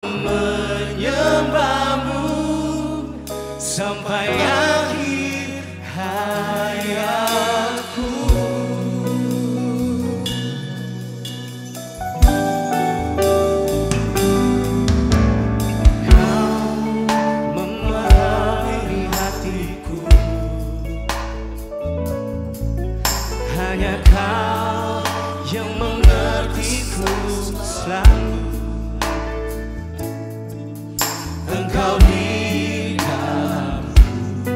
menyembahmu sampai akhir hayatku. Kau memahami hatiku, hanya Kau yang mengertiku selalu. Engkau di dalamku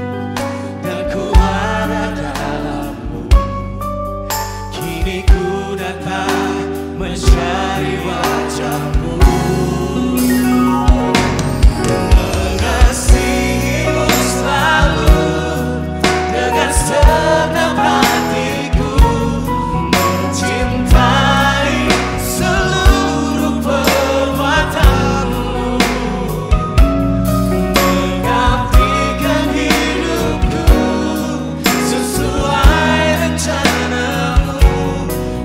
dan ku ada dalammu. Kini ku datang mencari wajahmu, mengasihimu selalu dengan segenap hatiku, mencintai seluruh perbuatanmu, mengabdikan hidupku sesuai rencanamu.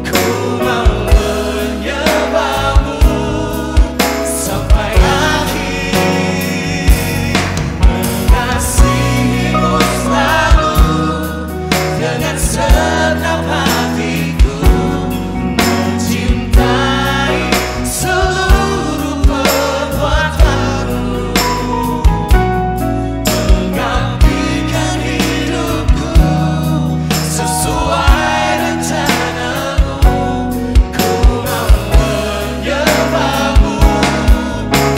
Ku mau menyembahmu sampai akhir, mengasihimu selalu dengan segenap hatiku, mencintai seluruh perbuatanmu, mengabdikan hidupku sesuai rencanamu. Ku mau menyembahmu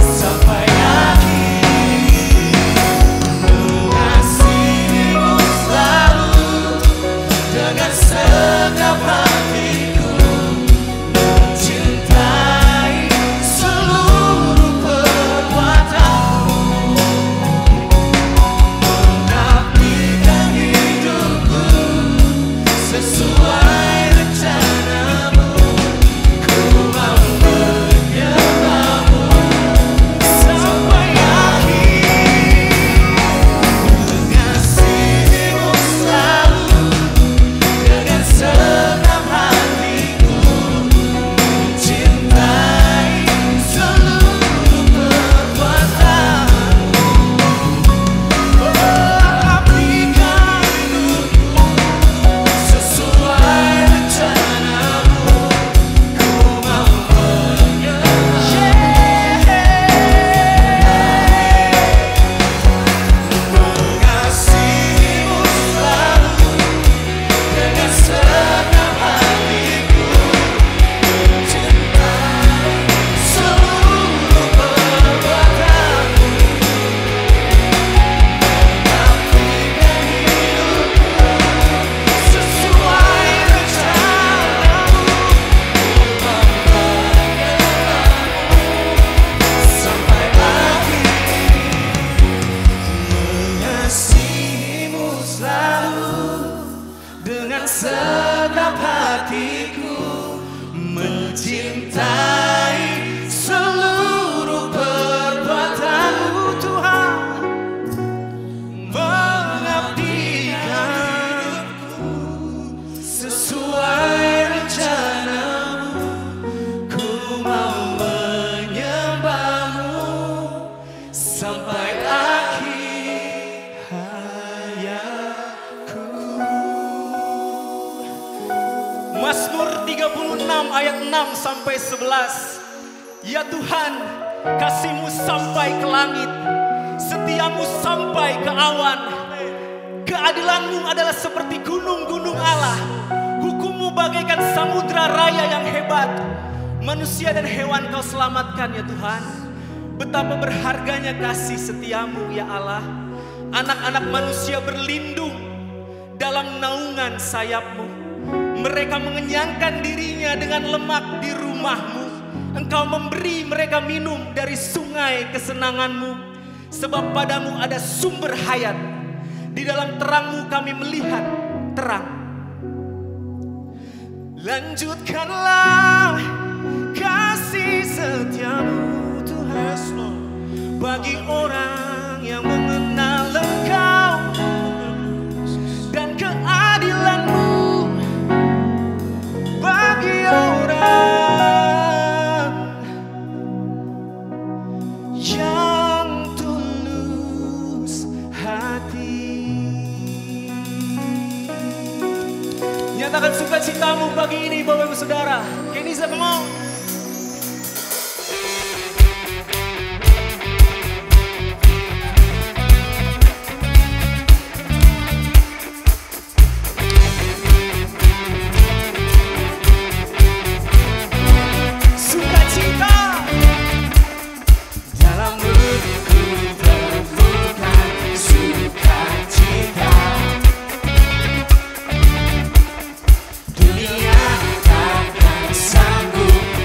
sampai akhir, mengasihimu selalu dengan segenap hatiku, mencintai seluruh perbuatanmu, mengabdikan hidupku sesuai rencanamu. Ku mau menyembahmu sampai akhir, mengasihimu selalu dengan segenap hatiku, mencintai seluruh perbuatanmu, mengabdikan hidupku sesuai rencanamu. Ku mau mengasihimu selalu dengan segenap hatiku, mencintai seluruh perbuatanmu, mengabdikan hidupku sesuai rencanamu. Sampai akhir, mengasihimu selalu dengan segenap hatiku, mencintai seluruh perbuatanmu. Tuhan, mengabdikan sesuai rencanamu. Ku mau menyembahmu sampai akhir hayatku. Mazmur 36 ayat 6 sampai 11. Ya Tuhan, kasih-Mu sampai ke langit, setia-Mu sampai ke awan. Keadilan-Mu adalah seperti gunung-gunung Allah, hukum-Mu bagaikan samudra raya yang hebat. Manusia dan hewan Kau selamatkan ya Tuhan. Betapa berharganya kasih setia-Mu ya Allah. Anak-anak manusia berlindung dalam naungan sayap-Mu. Mereka mengenyangkan dirinya dengan lemak di rumah-Mu. Engkau memberi mereka minum dari sungai kesenangan-Mu. Sebab padamu ada sumber hayat. Di dalam terang-Mu kami melihat terang. Lanjutkanlah kasih setia-Mu Tuhan, bagi orang yang mengenal Engkau, dan keadilan-Mu bagi orang yang tulus hati. Nyatakan sukacitamu pagi ini Bapak Ibu Saudara. Kenisa, come on. Dunia takkan sanggup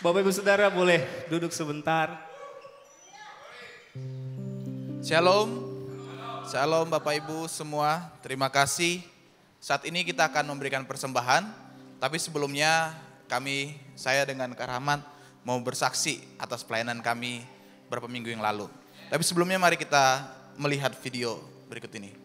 Bapak Ibu Saudara boleh duduk sebentar. Shalom, shalom Bapak Ibu semua, terima kasih. Saat ini kita akan memberikan persembahan, tapi sebelumnya saya dengan Kak Rahmat mau bersaksi atas pelayanan kami beberapa minggu yang lalu. Tapi sebelumnya mari kita melihat video berikut ini.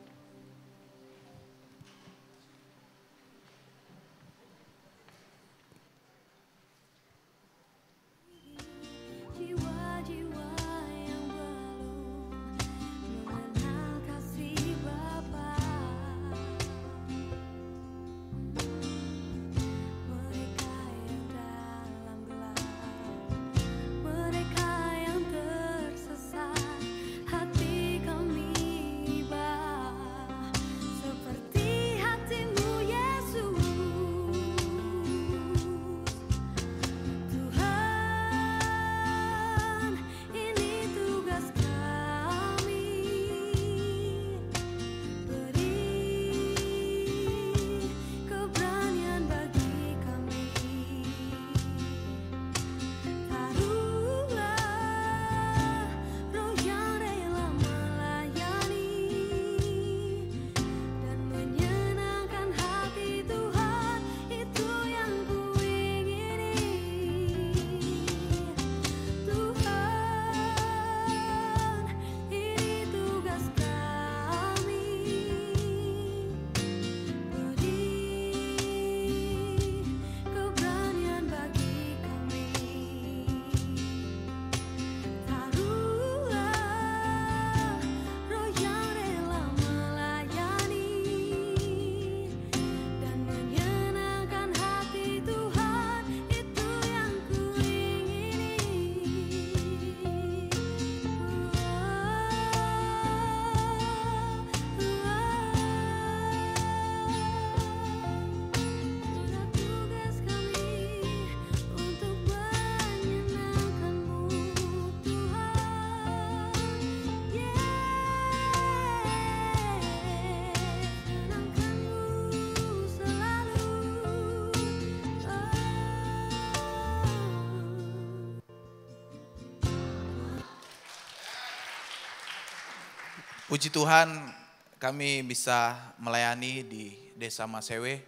Puji Tuhan kami bisa melayani di Desa Masewe.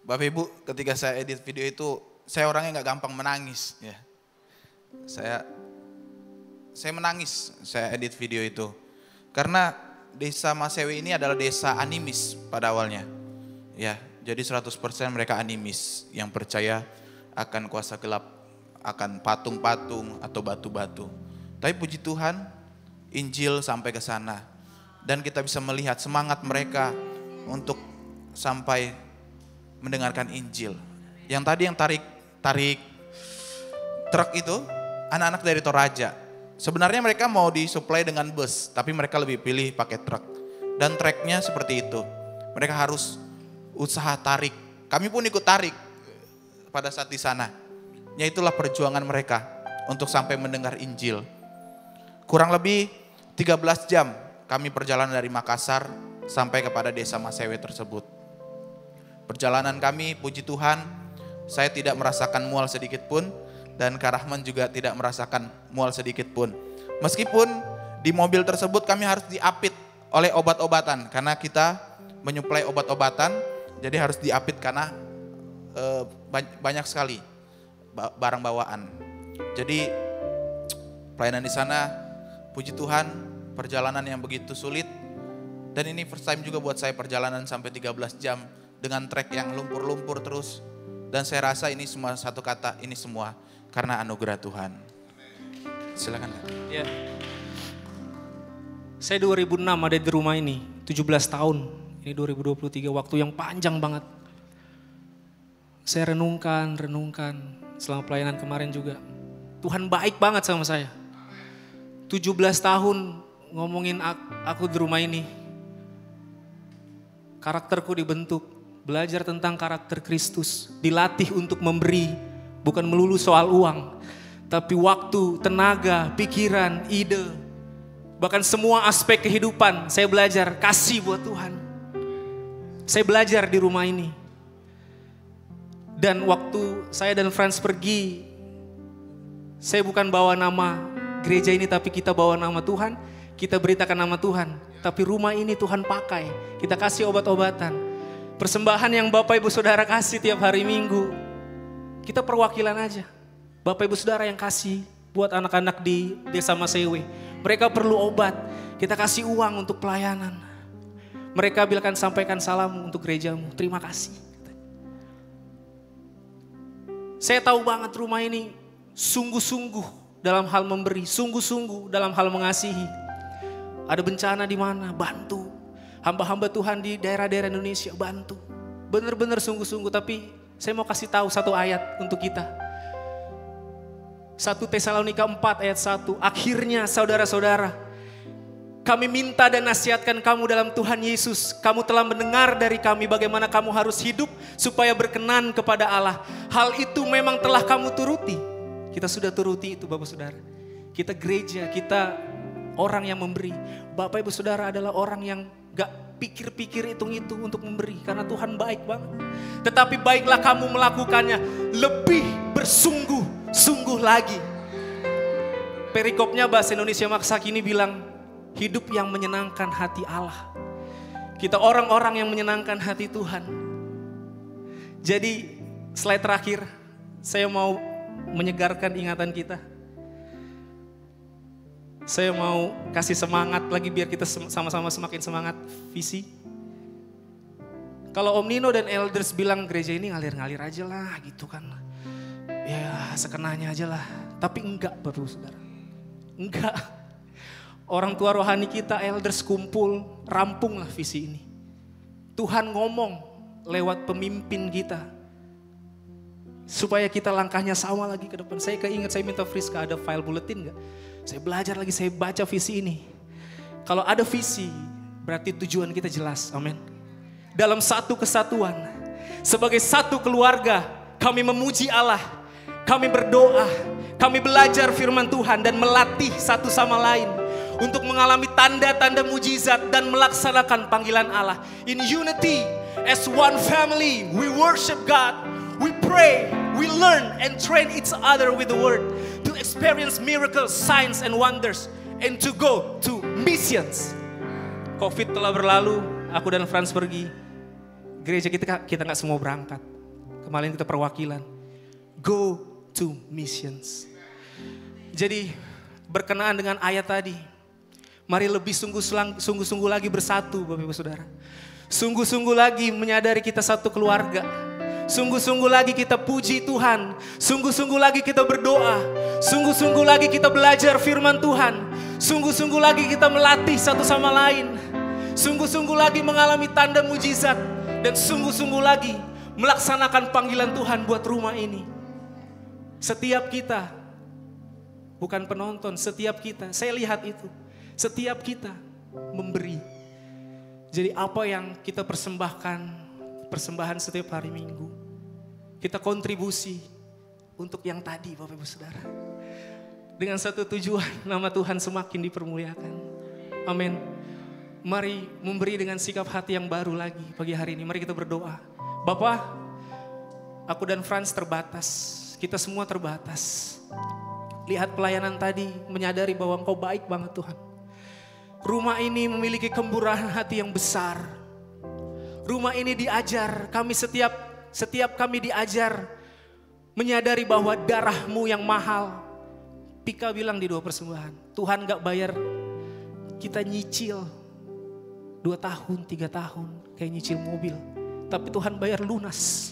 Bapak Ibu, ketika saya edit video itu, saya orangnya nggak gampang menangis. Ya. Saya menangis, saya edit video itu. Karena Desa Masewe ini adalah desa animis pada awalnya. Ya, jadi 100% mereka animis yang percaya akan kuasa gelap, akan patung-patung atau batu-batu. Tapi puji Tuhan, Injil sampai ke sana. Dan kita bisa melihat semangat mereka untuk sampai mendengarkan Injil. Yang tadi yang tarik truk itu anak-anak dari Toraja. Sebenarnya mereka mau disuplai dengan bus, tapi mereka lebih pilih pakai truk. Dan treknya seperti itu. Mereka harus usaha tarik. Kami pun ikut tarik pada saat di sana. Ya itulah perjuangan mereka untuk sampai mendengar Injil. Kurang lebih 13 jam kami perjalanan dari Makassar sampai kepada Desa Masewe tersebut. Perjalanan kami, puji Tuhan, saya tidak merasakan mual sedikit pun, dan Kak Rahman juga tidak merasakan mual sedikit pun. Meskipun di mobil tersebut kami harus diapit oleh obat-obatan, karena kita menyuplai obat-obatan, jadi harus diapit karena banyak sekali barang bawaan. Jadi pelayanan di sana, puji Tuhan, perjalanan yang begitu sulit. Dan ini first time juga buat saya perjalanan sampai 13 jam dengan trek yang lumpur-lumpur terus. Dan saya rasa ini semua satu kata, ini semua karena anugerah Tuhan. Silakan. Ya. Saya 2006 ada di rumah ini, 17 tahun. Ini 2023, waktu yang panjang banget. Saya renungkan selama pelayanan kemarin juga. Tuhan baik banget sama saya. 17 tahun ngomongin aku di rumah ini. Karakterku dibentuk, belajar tentang karakter Kristus, dilatih untuk memberi, bukan melulu soal uang, tapi waktu, tenaga, pikiran, ide, bahkan semua aspek kehidupan saya belajar kasih buat Tuhan. Saya belajar di rumah ini. Dan waktu saya dan Franz pergi Saya bukan bawa nama gereja ini, tapi kita bawa nama Tuhan. Kita beritakan nama Tuhan. Tapi rumah ini Tuhan pakai. Kita kasih obat-obatan. Persembahan yang Bapak Ibu Saudara kasih tiap hari Minggu, kita perwakilan aja. Bapak Ibu Saudara yang kasih buat anak-anak di Desa Masewe. Mereka perlu obat. Kita kasih uang untuk pelayanan. Mereka bilang sampaikan salam untuk gerejamu. Terima kasih. Saya tahu banget rumah ini sungguh-sungguh dalam hal memberi, sungguh-sungguh dalam hal mengasihi. Ada bencana di mana, bantu. Hamba-hamba Tuhan di daerah-daerah Indonesia, bantu. Benar-benar sungguh-sungguh, tapi saya mau kasih tahu satu ayat untuk kita. 1 Tesalonika 4 ayat 1. Akhirnya saudara-saudara, kami minta dan nasihatkan kamu dalam Tuhan Yesus. Kamu telah mendengar dari kami bagaimana kamu harus hidup supaya berkenan kepada Allah. Hal itu memang telah kamu turuti. Kita sudah turuti itu Bapak Saudara. Kita gereja, kita orang yang memberi. Bapak Ibu Saudara adalah orang yang gak pikir-pikir hitung-hitung untuk memberi. Karena Tuhan baik banget. Tetapi baiklah kamu melakukannya lebih bersungguh-sungguh lagi. Perikopnya bahasa Indonesia Maksa kini bilang, hidup yang menyenangkan hati Allah. Kita orang-orang yang menyenangkan hati Tuhan. Jadi slide terakhir, saya mau menyegarkan ingatan kita. Saya mau kasih semangat lagi biar kita sama-sama semakin semangat visi. Kalau Om Nino dan elders bilang gereja ini ngalir-ngalir aja lah gitu kan. Ya sekenanya aja lah. Tapi enggak Bapak Saudara. Enggak. Orang tua rohani kita elders kumpul, rampunglah visi ini. Tuhan ngomong lewat pemimpin kita. Supaya kita langkahnya sama lagi ke depan. Saya keinget, saya minta Friska ada file bulletin gak? Saya belajar lagi, saya baca visi ini. Kalau ada visi, berarti tujuan kita jelas, amin. Dalam satu kesatuan, sebagai satu keluarga, kami memuji Allah, kami berdoa, kami belajar firman Tuhan dan melatih satu sama lain untuk mengalami tanda-tanda mujizat dan melaksanakan panggilan Allah. In unity, as one family, we worship God, we pray, we learn and train each other with the word to experience miracles, signs and wonders and to go to missions. Covid telah berlalu, aku dan Franz pergi. Gereja kita nggak semua berangkat. Kemarin kita perwakilan. Go to missions. Jadi berkenaan dengan ayat tadi, mari lebih sungguh-sungguh lagi bersatu Bapak Ibu Saudara. Sungguh-sungguh lagi menyadari kita satu keluarga. Sungguh-sungguh lagi kita puji Tuhan. Sungguh-sungguh lagi kita berdoa. Sungguh-sungguh lagi kita belajar firman Tuhan. Sungguh-sungguh lagi kita melatih satu sama lain. Sungguh-sungguh lagi mengalami tanda mujizat. Dan sungguh-sungguh lagi melaksanakan panggilan Tuhan buat rumah ini. Setiap kita, bukan penonton, setiap kita, saya lihat itu. Setiap kita memberi. Jadi apa yang kita persembahan setiap hari Minggu. Kita kontribusi untuk yang tadi Bapak Ibu Saudara. Dengan satu tujuan, nama Tuhan semakin dipermuliakan. Amin. Mari memberi dengan sikap hati yang baru lagi pagi hari ini. Mari kita berdoa. Bapak, aku dan Franz terbatas. Kita semua terbatas. Lihat pelayanan tadi, menyadari bahwa Engkau baik banget Tuhan. Rumah ini memiliki kemurahan hati yang besar. Rumah ini diajar, kami setiap kami diajar menyadari bahwa darah-Mu yang mahal. Pika bilang di 2 persembahan, Tuhan gak bayar kita nyicil 2 tahun, 3 tahun kayak nyicil mobil. Tapi Tuhan bayar lunas.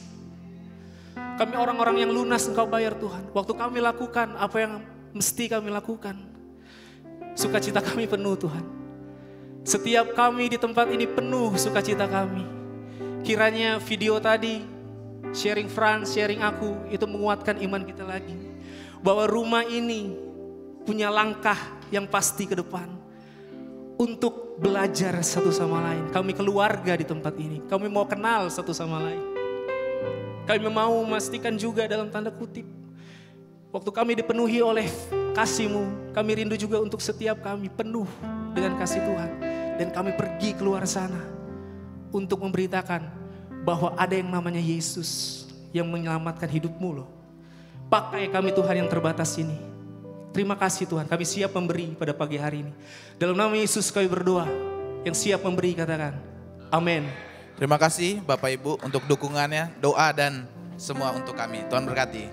Kami orang-orang yang lunas Engkau bayar Tuhan. Waktu kami lakukan apa yang mesti kami lakukan, sukacita kami penuh Tuhan. Setiap kami di tempat ini penuh sukacita kami. Kiranya video tadi, sharing Franz, sharing aku, itu menguatkan iman kita lagi. Bahwa rumah ini punya langkah yang pasti ke depan. Untuk belajar satu sama lain. Kami keluarga di tempat ini. Kami mau kenal satu sama lain. Kami mau memastikan juga dalam tanda kutip. Waktu kami dipenuhi oleh kasih-Mu, kami rindu juga untuk setiap kami penuh dengan kasih Tuhan. Dan kami pergi keluar sana untuk memberitakan bahwa ada yang namanya Yesus yang menyelamatkan hidupmu loh. Pakai kami Tuhan yang terbatas ini. Terima kasih Tuhan, kami siap memberi pada pagi hari ini. Dalam nama Yesus kami berdoa, yang siap memberi katakan, amin. Terima kasih Bapak Ibu untuk dukungannya, doa dan semua untuk kami. Tuhan berkati.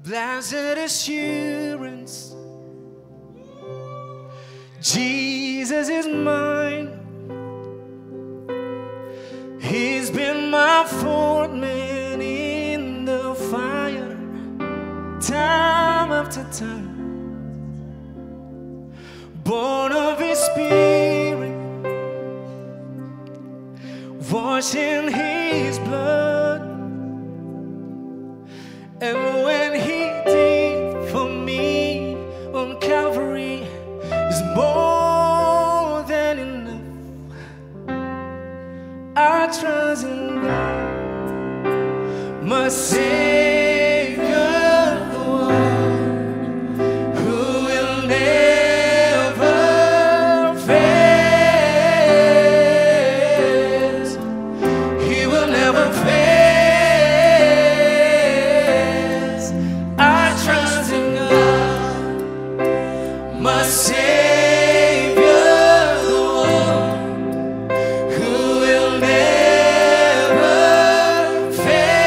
Blessed assurance, Jesus is mine. He's been my fourth man in the fire, time after time. Born of His Spirit, washed in His blood. And when He did for me on Calvary is more than enough. I trust in God, my Savior, the one who will never fail. He will never fail. I trust in God, my Savior, the one who will never fail.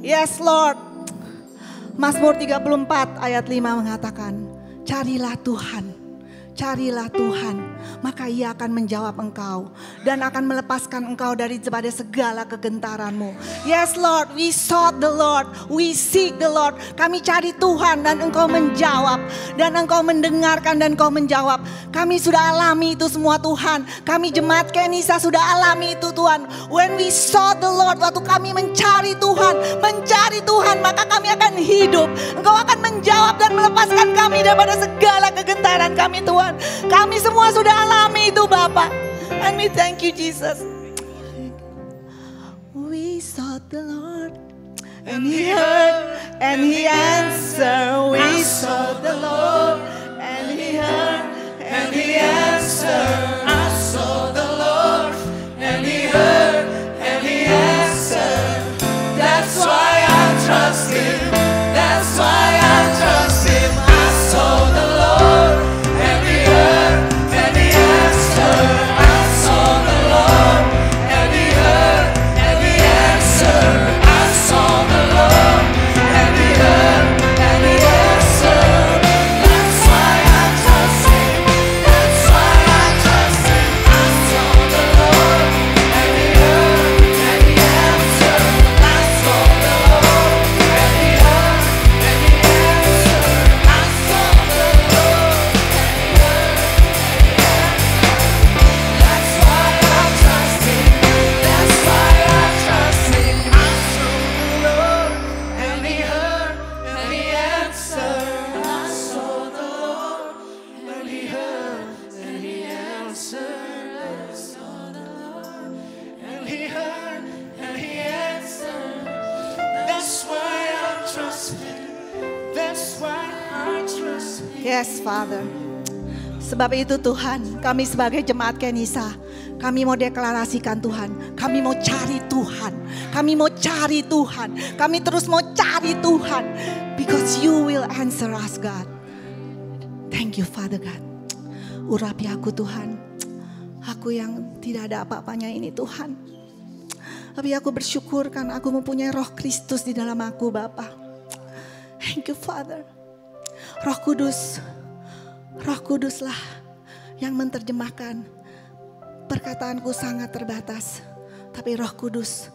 Yes Lord. Mazmur 34 ayat 5 mengatakan, carilah Tuhan. Carilah Tuhan, maka Ia akan menjawab engkau dan akan melepaskan engkau daripada segala kegentaranmu. Yes Lord, we sought the Lord, we seek the Lord. Kami cari Tuhan dan engkau menjawab, dan engkau mendengarkan dan engkau menjawab. Kami sudah alami itu semua Tuhan. Kami jemaat Kenisa sudah alami itu Tuhan. When we sought the Lord, waktu kami mencari Tuhan, maka kami akan hidup. Engkau akan menjawab dan melepaskan kami daripada segala kegentaran kami Tuhan. Kami semua sudah alami itu Bapa. And we thank you Jesus. We sought the Lord and He heard and He answered. We sought the Lord and He heard and He answered. I sought the Lord and He heard and He answered. That's why I trust Him. That's why I trust Him. I sought the Lord and He heard and He answered. I sought the Lord and He heard and He answered. I sought the Lord and He heard and He answered. That's why I trust Him. That's why I trust Him. I sought the Lord and He heard and He answered. I sought the Lord and He heard and He answered. I sought the Lord and He heard and He answered. That's why I trust Him. That's why I trust Him. I sought the Lord and He heard and He answered. I sought the Lord and He heard and He answered. I sought the Lord and He heard and He answered. That's why I trust Him. That's why I trust Him. Yes, Father. Sebab itu Tuhan, kami sebagai jemaat Kenisa, kami mau deklarasikan Tuhan, kami mau cari Tuhan, kami mau cari Tuhan, kami terus mau cari Tuhan, because you will answer us God. Thank you Father God. Urapi aku Tuhan, aku yang tidak ada apa-apanya ini Tuhan. Tapi aku bersyukur kan aku mempunyai Roh Kristus di dalam aku Bapa. Thank you Father. Roh Kuduslah yang menerjemahkan. Perkataanku sangat terbatas, tapi Roh Kudus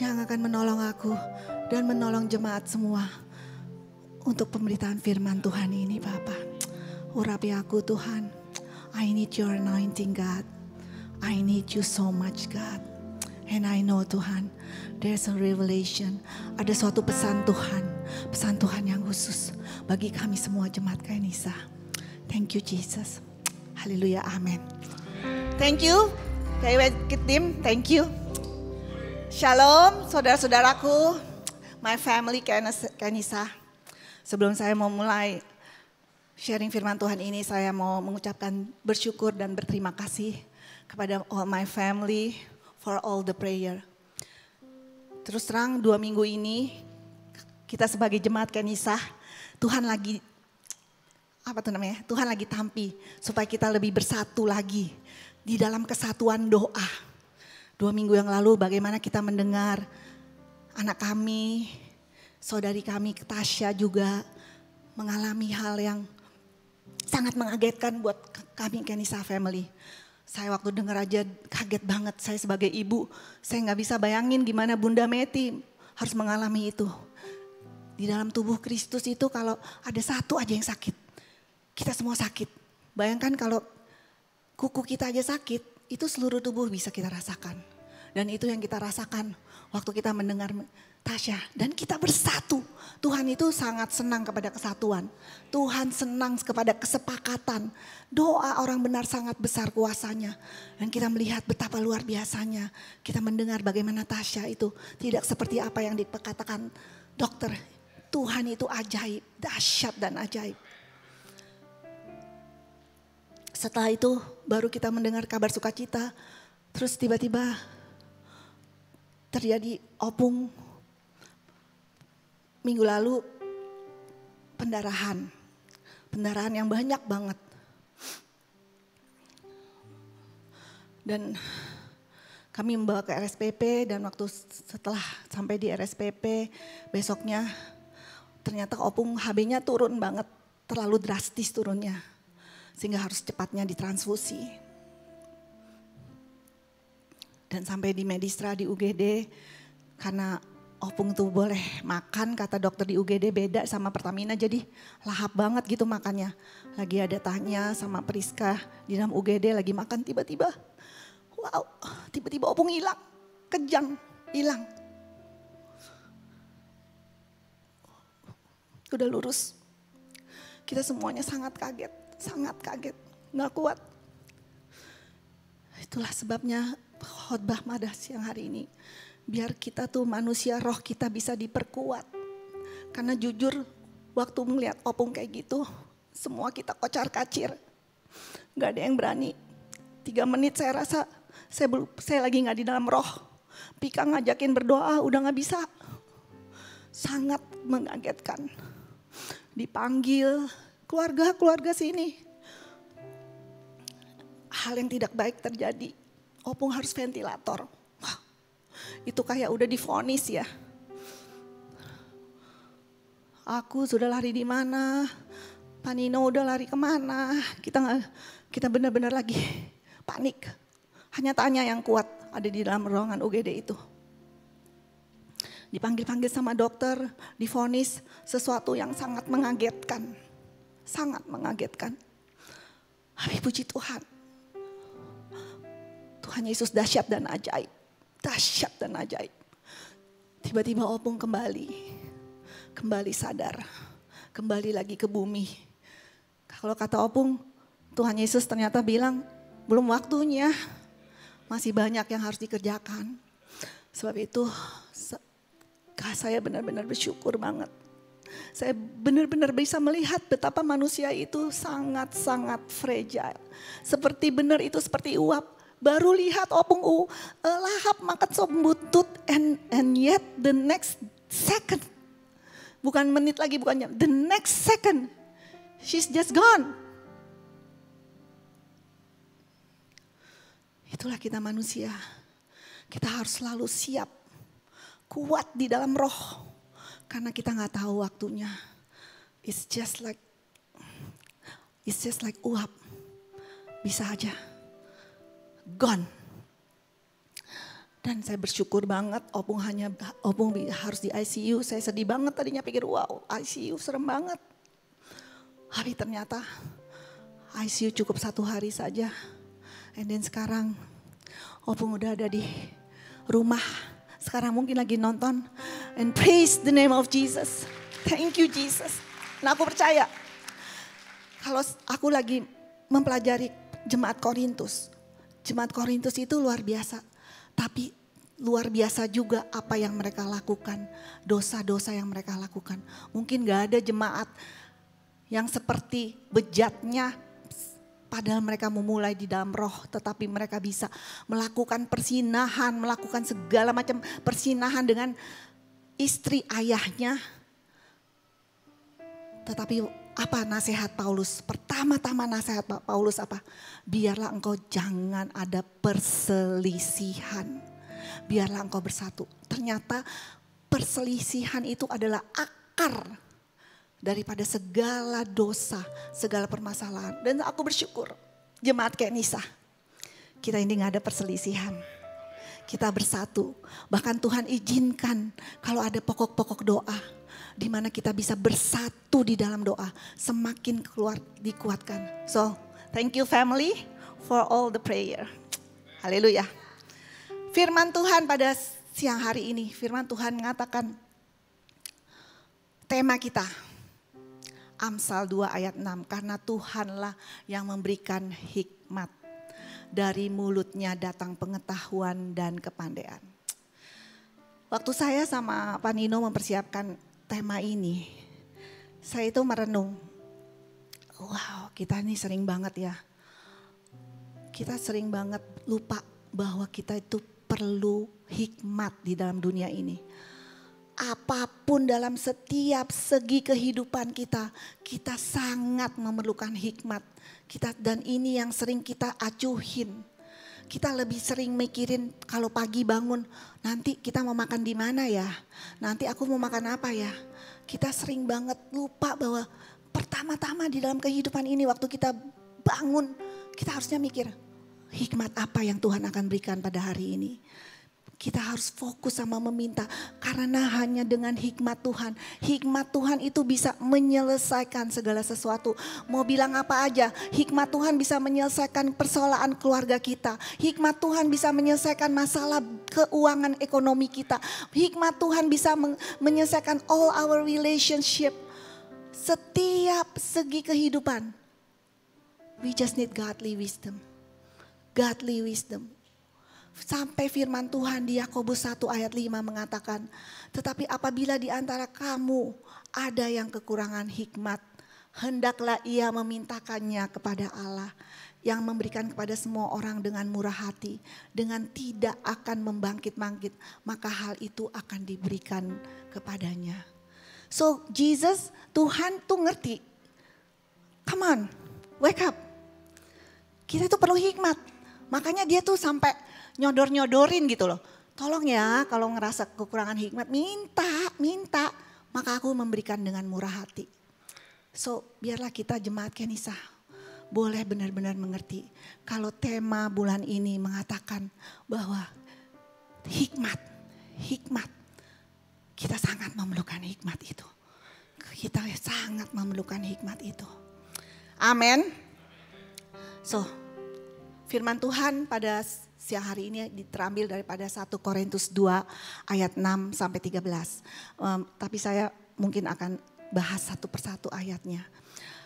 yang akan menolong aku dan menolong jemaat semua untuk pemberitaan firman Tuhan ini Bapa. Urapi aku Tuhan. I need your anointing God. I need you so much God. And I know Tuhan, there's a revelation. Ada suatu pesan Tuhan yang khusus bagi kami semua jemaat Kenisa. Thank you Jesus. Haleluya, amin. Thank you, KW Team, thank you. Shalom, saudara-saudaraku, my family Kenisa. Sebelum saya mau mulai sharing firman Tuhan ini, saya mau mengucapkan bersyukur dan berterima kasih kepada all my family for all the prayer. Terus terang 2 minggu ini, kita sebagai jemaat Kenisa, Tuhan lagi Tuhan lagi tampi supaya kita lebih bersatu lagi di dalam kesatuan doa. 2 minggu yang lalu bagaimana kita mendengar anak kami, saudari kami Tasya juga mengalami hal yang sangat mengagetkan buat kami Kenisa family. Saya waktu dengar aja kaget banget, saya sebagai ibu, saya gak bisa bayangin gimana Bunda Meti harus mengalami itu. Di dalam tubuh Kristus itu kalau ada satu aja yang sakit, kita semua sakit. Bayangkan kalau kuku kita aja sakit, itu seluruh tubuh bisa kita rasakan. Dan itu yang kita rasakan waktu kita mendengar Tasya. Dan kita bersatu. Tuhan itu sangat senang kepada kesatuan. Tuhan senang kepada kesepakatan. Doa orang benar sangat besar kuasanya. Dan kita melihat betapa luar biasanya. Kita mendengar bagaimana Tasya itu tidak seperti apa yang dikatakan dokter. Tuhan itu ajaib, dahsyat dan ajaib. Setelah itu baru kita mendengar kabar sukacita. Terus tiba-tiba terjadi opung. Minggu lalu pendarahan. Pendarahan yang banyak banget. Dan Kami membawa ke RSPP dan waktu setelah sampai di RSPP besoknya ternyata opung HB-nya turun banget, terlalu drastis turunnya. Sehingga harus cepatnya ditransfusi. Dan sampai di Medistra di UGD karena opung tuh boleh makan, kata dokter di UGD beda sama Pertamina, jadi lahap banget gitu makannya. Lagi ada tanya sama Priska di dalam UGD lagi makan, tiba-tiba wow, tiba-tiba opung hilang, kejang, hilang. Udah lurus. Kita semuanya sangat kaget, nggak kuat. Itulah sebabnya khotbah Madah siang hari ini. Biar kita tuh manusia roh kita bisa diperkuat. Karena jujur waktu melihat opung kayak gitu, semua kita kocar kacir. Gak ada yang berani. 3 menit saya rasa saya lagi gak di dalam roh. Pika ngajakin berdoa udah gak bisa. Sangat mengagetkan. Dipanggil keluarga sini. Hal yang tidak baik terjadi. Opung harus ventilator. Itu kayak udah divonis ya. Aku sudah lari di mana? Panino udah lari kemana? Kita benar-benar lagi panik. Hanya tanya yang kuat ada di dalam ruangan UGD itu. Dipanggil-panggil sama dokter, divonis sesuatu yang sangat mengagetkan. Sangat mengagetkan. Tapi puji Tuhan. Tuhan Yesus dahsyat dan ajaib. Dahsyat dan ajaib. Tiba-tiba opung kembali sadar, kembali lagi ke bumi. Kalau kata opung, Tuhan Yesus ternyata bilang belum waktunya, masih banyak yang harus dikerjakan. Sebab itu saya benar-benar bersyukur banget. Saya benar-benar bisa melihat betapa manusia itu sangat-sangat fragile. Seperti benar itu seperti uap. Baru lihat opung lahap makan sop butut and yet the next second. Bukan menit lagi, bukannya the next second. She's just gone. Itulah kita manusia. Kita harus selalu siap. Kuat di dalam roh. Karena kita gak tahu waktunya. It's just like uap. Bisa aja. Gone. Dan saya bersyukur banget opung harus di ICU. Saya sedih banget tadinya pikir wow ICU serem banget. Tapi ternyata ICU cukup 1 hari saja. And then sekarang opung udah ada di rumah. Sekarang mungkin lagi nonton. And praise the name of Jesus. Thank you Jesus. Nah aku percaya. Kalau aku lagi mempelajari jemaat Korintus. Jemaat Korintus itu luar biasa. Tapi luar biasa juga apa yang mereka lakukan. Dosa-dosa yang mereka lakukan. Mungkin gak ada jemaat yang seperti bejatnya. Padahal mereka memulai di dalam roh. Tetapi mereka bisa melakukan persinahan. Melakukan segala macam persinahan dengan istri ayahnya. Tetapi apa nasihat Paulus? Pertama-tama nasihat Paulus apa? Biarlah engkau jangan ada perselisihan. Biarlah engkau bersatu. Ternyata perselisihan itu adalah akar daripada segala dosa, segala permasalahan. Dan aku bersyukur jemaat Kenisa. Kita ini gak ada perselisihan. Kita bersatu. Bahkan Tuhan izinkan kalau ada pokok-pokok doa. Di mana kita bisa bersatu di dalam doa. Semakin keluar dikuatkan. So thank you family for all the prayer. Haleluya. Firman Tuhan pada siang hari ini. Firman Tuhan mengatakan tema kita. Amsal 2 ayat 6. Karena Tuhanlah yang memberikan hikmat. Dari mulutnya datang pengetahuan dan kepandaian. Waktu saya sama Pak Nino mempersiapkan tema ini, saya itu merenung. Wow, kita ini sering banget ya. Kita sering banget lupa bahwa kita itu perlu hikmat di dalam dunia ini. Apapun dalam setiap segi kehidupan kita sangat memerlukan hikmat. Dan ini yang sering kita acuhin. kita lebih sering mikirin kalau pagi bangun, nanti kita mau makan di mana ya? Nanti aku mau makan apa ya? Kita sering banget lupa bahwa pertama-tama di dalam kehidupan ini waktu kita bangun, kita harusnya mikir, hikmat apa yang Tuhan akan berikan pada hari ini. Kita harus fokus sama meminta, karena hanya dengan hikmat Tuhan itu bisa menyelesaikan segala sesuatu. Mau bilang apa aja, hikmat Tuhan bisa menyelesaikan persoalan keluarga kita. Hikmat Tuhan bisa menyelesaikan masalah keuangan ekonomi kita. Hikmat Tuhan bisa menyelesaikan all our relationship. Setiap segi kehidupan. We just need godly wisdom. Godly wisdom. Sampai firman Tuhan di Yakobus 1 ayat 5 mengatakan, tetapi apabila di antara kamu ada yang kekurangan hikmat, hendaklah ia memintakannya kepada Allah yang memberikan kepada semua orang dengan murah hati, dengan tidak akan membangkit-bangkit, maka hal itu akan diberikan kepadanya. So Jesus, Tuhan tuh ngerti. Come on, wake up. Kita tuh perlu hikmat. Makanya dia tuh sampai nyodor-nyodorin gitu loh. Tolong ya kalau ngerasa kekurangan hikmat, minta. Maka aku memberikan dengan murah hati. So biarlah kita jemaat Kenisa boleh benar-benar mengerti. Kalau tema bulan ini mengatakan bahwa hikmat. Kita sangat memerlukan hikmat itu. Kita sangat memerlukan hikmat itu. Amin. So firman Tuhan pada siang hari ini terambil daripada 1 Korintus 2 ayat 6 sampai 13. Tapi saya mungkin akan bahas satu persatu ayatnya.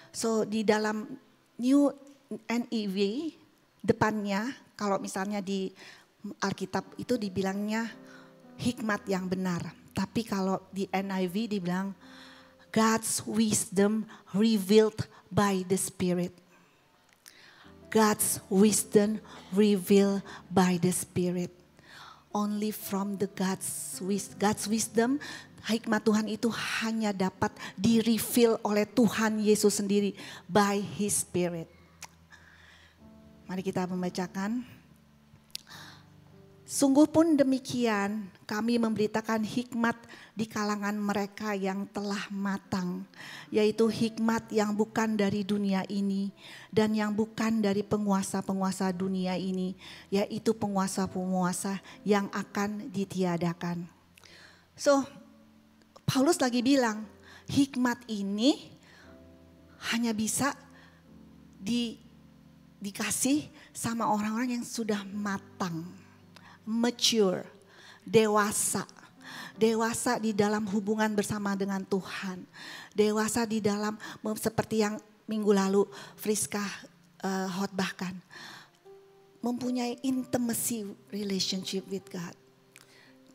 So di dalam New NEV depannya kalau misalnya di Alkitab itu dibilangnya hikmat yang benar. Tapi kalau di NIV dibilang God's wisdom revealed by the Spirit. God's wisdom revealed by the Spirit. Only from the God's wisdom, hikmat Tuhan itu hanya dapat di-reveal oleh Tuhan Yesus sendiri by His Spirit. Mari kita membacakan. Sungguh pun demikian, kami memberitakan hikmat di kalangan mereka yang telah matang, yaitu hikmat yang bukan dari dunia ini dan yang bukan dari penguasa-penguasa dunia ini, yaitu penguasa-penguasa yang akan ditiadakan. So, Paulus lagi bilang, hikmat ini hanya bisa dikasih sama orang-orang yang sudah matang. Mature, dewasa di dalam hubungan bersama dengan Tuhan, dewasa di dalam seperti yang minggu lalu Friska khotbahkan, mempunyai intimacy relationship with God.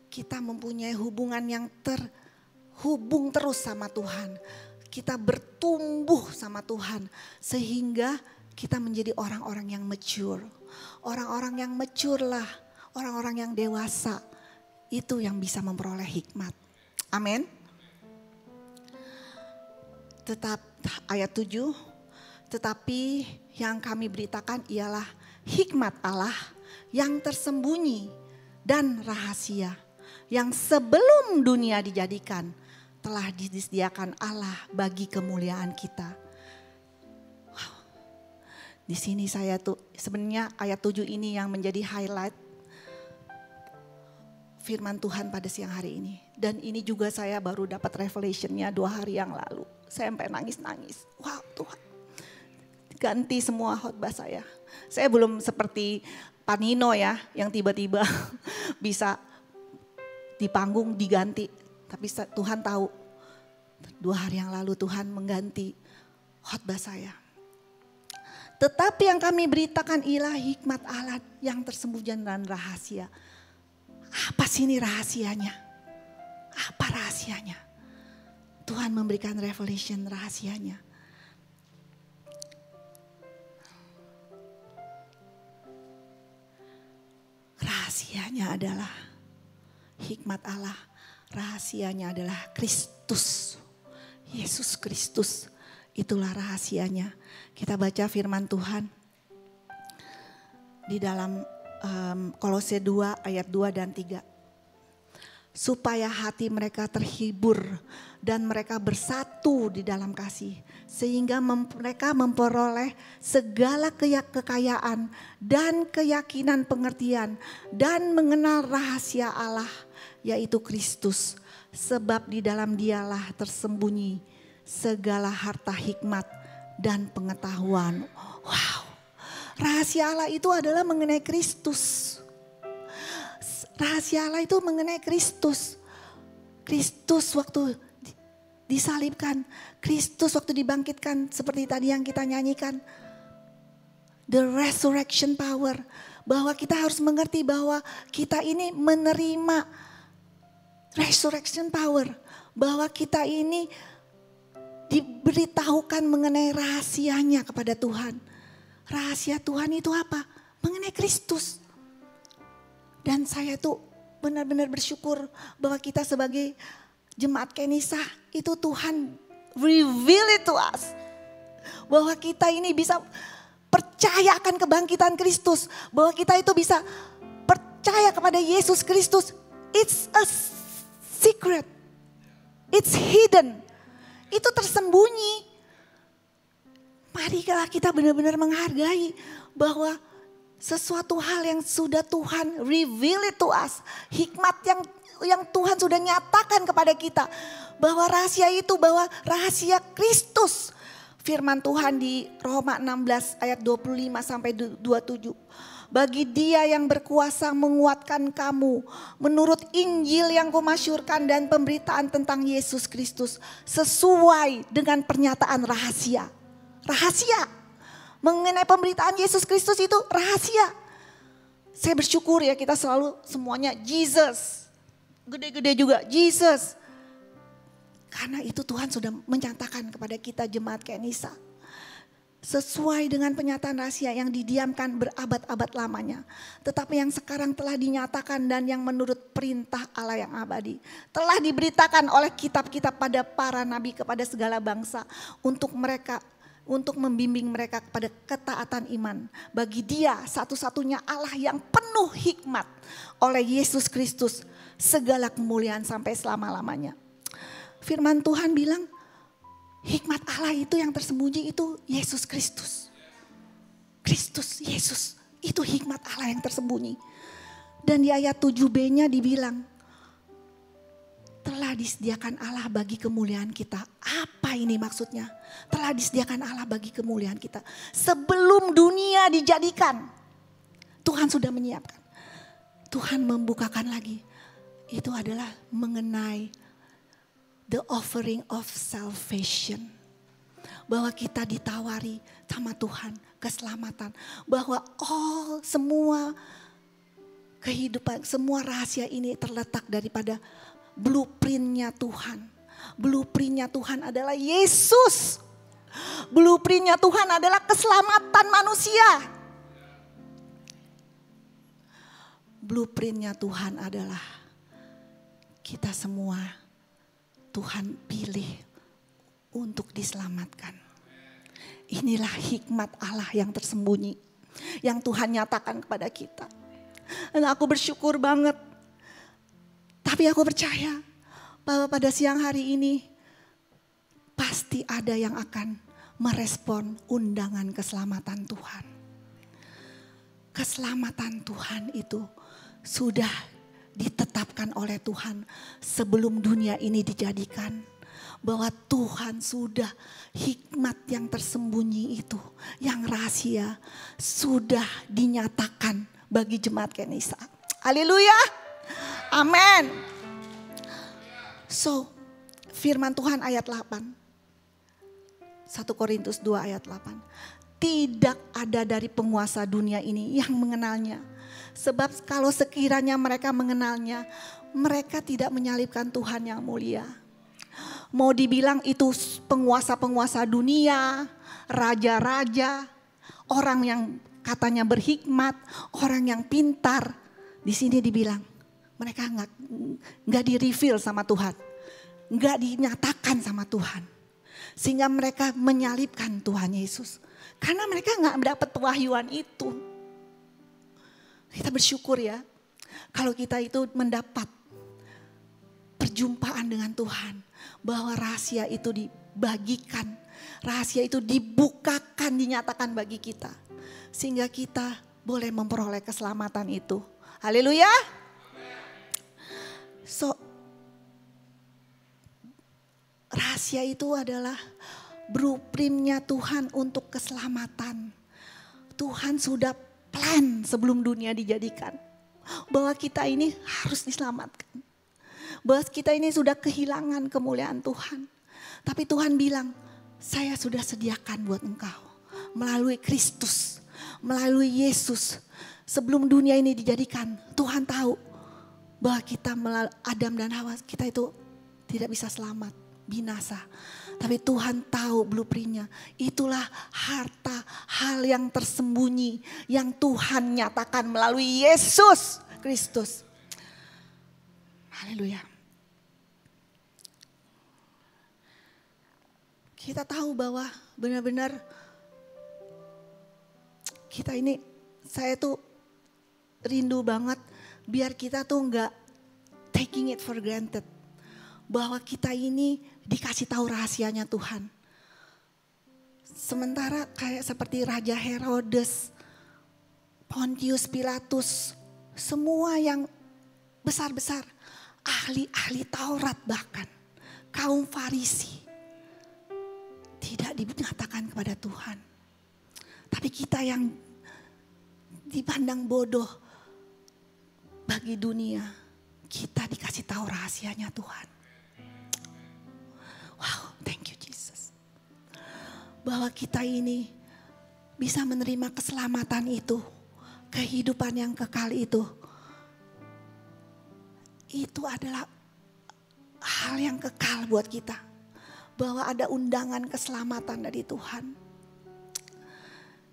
Kita mempunyai hubungan yang terhubung terus sama Tuhan, kita bertumbuh sama Tuhan sehingga kita menjadi orang-orang yang mature. Orang-orang yang mature lah, orang-orang yang dewasa itu yang bisa memperoleh hikmat. Amin. Tetap ayat 7. Tetapi yang kami beritakan ialah hikmat Allah yang tersembunyi dan rahasia, yang sebelum dunia dijadikan telah disediakan Allah bagi kemuliaan kita. Wow. Di sini saya tuh sebenarnya ayat 7 ini yang menjadi highlight firman Tuhan pada siang hari ini. Dan ini juga saya baru dapat revelation-nya 2 hari yang lalu. Saya sampai nangis-nangis. Wow, Tuhan. Ganti semua khotbah saya. Saya belum seperti Panino ya, yang tiba-tiba bisa di panggung diganti. Tapi Tuhan tahu, 2 hari yang lalu Tuhan mengganti khotbah saya. Tetapi yang kami beritakan ialah hikmat Allah yang tersembunyi dan rahasia. Apa sih ini rahasianya? Apa rahasianya? Tuhan memberikan revelation rahasianya. Rahasianya adalah hikmat Allah. Rahasianya adalah Kristus. Yesus Kristus. Itulah rahasianya. Kita baca firman Tuhan di dalam Kolose 2 ayat 2 dan 3. Supaya hati mereka terhibur dan mereka bersatu di dalam kasih. Sehingga mereka memperoleh segala kekayaan dan keyakinan pengertian. Dan mengenal rahasia Allah yaitu Kristus. Sebab di dalam dialah tersembunyi segala harta hikmat dan pengetahuan. Wow, rahasia Allah itu adalah mengenai Kristus. Rahasia Allah itu mengenai Kristus. Kristus waktu disalibkan, Kristus waktu dibangkitkan seperti tadi yang kita nyanyikan. The resurrection power. Bahwa kita harus mengerti bahwa kita ini menerima resurrection power. Bahwa kita ini diberitahukan mengenai rahasianya kepada Tuhan. Rahasia Tuhan itu apa? Mengenai Kristus. Dan saya tuh benar-benar bersyukur bahwa kita sebagai jemaat Kenisa itu Tuhan reveal it to us. Bahwa kita ini bisa percaya akan kebangkitan Kristus. Bahwa kita itu bisa percaya kepada Yesus Kristus. It's a secret. It's hidden. Itu tersembunyi. Marilah kita benar-benar menghargai bahwa sesuatu hal yang sudah Tuhan reveal it to us. Hikmat yang Tuhan sudah nyatakan kepada kita. Bahwa rahasia itu, bahwa rahasia Kristus. Firman Tuhan di Roma 16 ayat 25 sampai 27. Bagi Dia yang berkuasa menguatkan kamu menurut Injil yang kumasyurkan dan pemberitaan tentang Yesus Kristus. Sesuai dengan pernyataan rahasia. Rahasia. Mengenai pemberitaan Yesus Kristus itu rahasia. Saya bersyukur ya kita selalu semuanya Jesus. Gede-gede juga Jesus. Karena itu Tuhan sudah menyatakan kepada kita jemaat Kenisa. Sesuai dengan penyataan rahasia yang didiamkan berabad-abad lamanya. Tetapi yang sekarang telah dinyatakan dan yang menurut perintah Allah yang abadi. Telah diberitakan oleh kitab-kitab pada para nabi kepada segala bangsa. Untuk membimbing mereka kepada ketaatan iman. Bagi Dia satu-satunya Allah yang penuh hikmat oleh Yesus Kristus. Segala kemuliaan sampai selama-lamanya. Firman Tuhan bilang hikmat Allah itu yang tersembunyi itu Yesus Kristus. Kristus, Yesus. Itu hikmat Allah yang tersembunyi. Dan di ayat 7b-nya dibilang. Telah disediakan Allah bagi kemuliaan kita. Apa ini maksudnya? Telah disediakan Allah bagi kemuliaan kita. Sebelum dunia dijadikan. Tuhan sudah menyiapkan. Tuhan membukakan lagi. Itu adalah mengenai the offering of salvation. Bahwa kita ditawari sama Tuhan keselamatan. Bahwa semua kehidupan, semua rahasia ini terletak daripada blueprintnya Tuhan. Blueprintnya Tuhan adalah Yesus. Blueprintnya Tuhan adalah keselamatan manusia. Blueprintnya Tuhan adalah kita semua Tuhan pilih untuk diselamatkan. Inilah hikmat Allah yang tersembunyi. Yang Tuhan nyatakan kepada kita. Dan aku bersyukur banget. Tapi aku percaya bahwa pada siang hari ini pasti ada yang akan merespon undangan keselamatan Tuhan. Keselamatan Tuhan itu sudah ditetapkan oleh Tuhan sebelum dunia ini dijadikan. Bahwa Tuhan sudah hikmat yang tersembunyi itu, yang rahasia sudah dinyatakan bagi jemaat Kenisa. Haleluya. Amin. So, firman Tuhan ayat 8. 1 Korintus 2 ayat 8. Tidak ada dari penguasa dunia ini yang mengenalnya. Sebab kalau sekiranya mereka mengenalnya, mereka tidak menyalibkan Tuhan yang mulia. Mau dibilang itu penguasa-penguasa dunia, raja-raja, orang yang katanya berhikmat, orang yang pintar. Di sini dibilang mereka nggak di-reveal sama Tuhan, nggak dinyatakan sama Tuhan, sehingga mereka menyalibkan Tuhan Yesus karena mereka nggak mendapat pewahyuan itu. Kita bersyukur ya, kalau kita itu mendapat perjumpaan dengan Tuhan. Bahwa rahasia itu dibagikan, rahasia itu dibukakan, dinyatakan bagi kita. Sehingga kita boleh memperoleh keselamatan itu. Haleluya. So, rahasia itu adalah blueprint-nya Tuhan untuk keselamatan. Tuhan sudah plan sebelum dunia dijadikan. Bahwa kita ini harus diselamatkan. Bahwa kita ini sudah kehilangan kemuliaan Tuhan. Tapi Tuhan bilang, saya sudah sediakan buat engkau. Melalui Kristus, melalui Yesus. Sebelum dunia ini dijadikan, Tuhan tahu bahwa kita melalui Adam dan Hawa, kita itu tidak bisa selamat, binasa. Tapi Tuhan tahu blueprint-nya. Itulah harta hal yang tersembunyi yang Tuhan nyatakan melalui Yesus Kristus. Haleluya. Kita tahu bahwa benar-benar kita ini, saya tuh rindu banget biar kita tuh nggak taking it for granted. Bahwa kita ini dikasih tahu rahasianya Tuhan. Sementara kayak seperti Raja Herodes, Pontius Pilatus, semua yang besar-besar, ahli-ahli Taurat bahkan, kaum Farisi, tidak dinyatakan kepada Tuhan. Tapi kita yang dipandang bodoh bagi dunia, kita dikasih tahu rahasianya Tuhan. Wow, thank you Jesus. Bahwa kita ini bisa menerima keselamatan itu, kehidupan yang kekal itu. Itu adalah hal yang kekal buat kita. Bahwa ada undangan keselamatan dari Tuhan.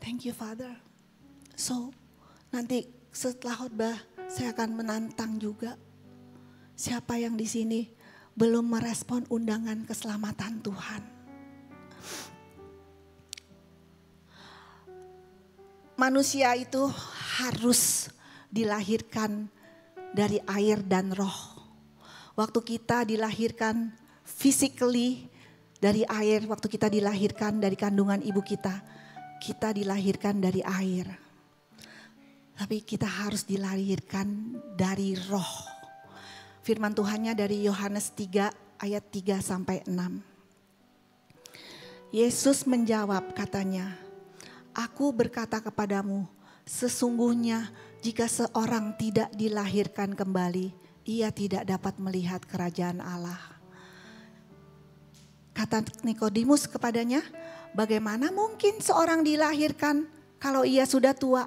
Thank you Father. So, nanti setelah khotbah saya akan menantang juga siapa yang di sini belum merespon undangan keselamatan Tuhan. Manusia itu harus dilahirkan dari air dan roh. Waktu kita dilahirkan physically dari air, waktu kita dilahirkan dari kandungan ibu kita dilahirkan dari air. Tapi kita harus dilahirkan dari roh. Firman Tuhannya dari Yohanes 3 ayat 3 sampai 6. Yesus menjawab katanya, aku berkata kepadamu, sesungguhnya jika seorang tidak dilahirkan kembali, ia tidak dapat melihat kerajaan Allah. Kata Nikodemus kepadanya, bagaimana mungkin seorang dilahirkan kalau ia sudah tua?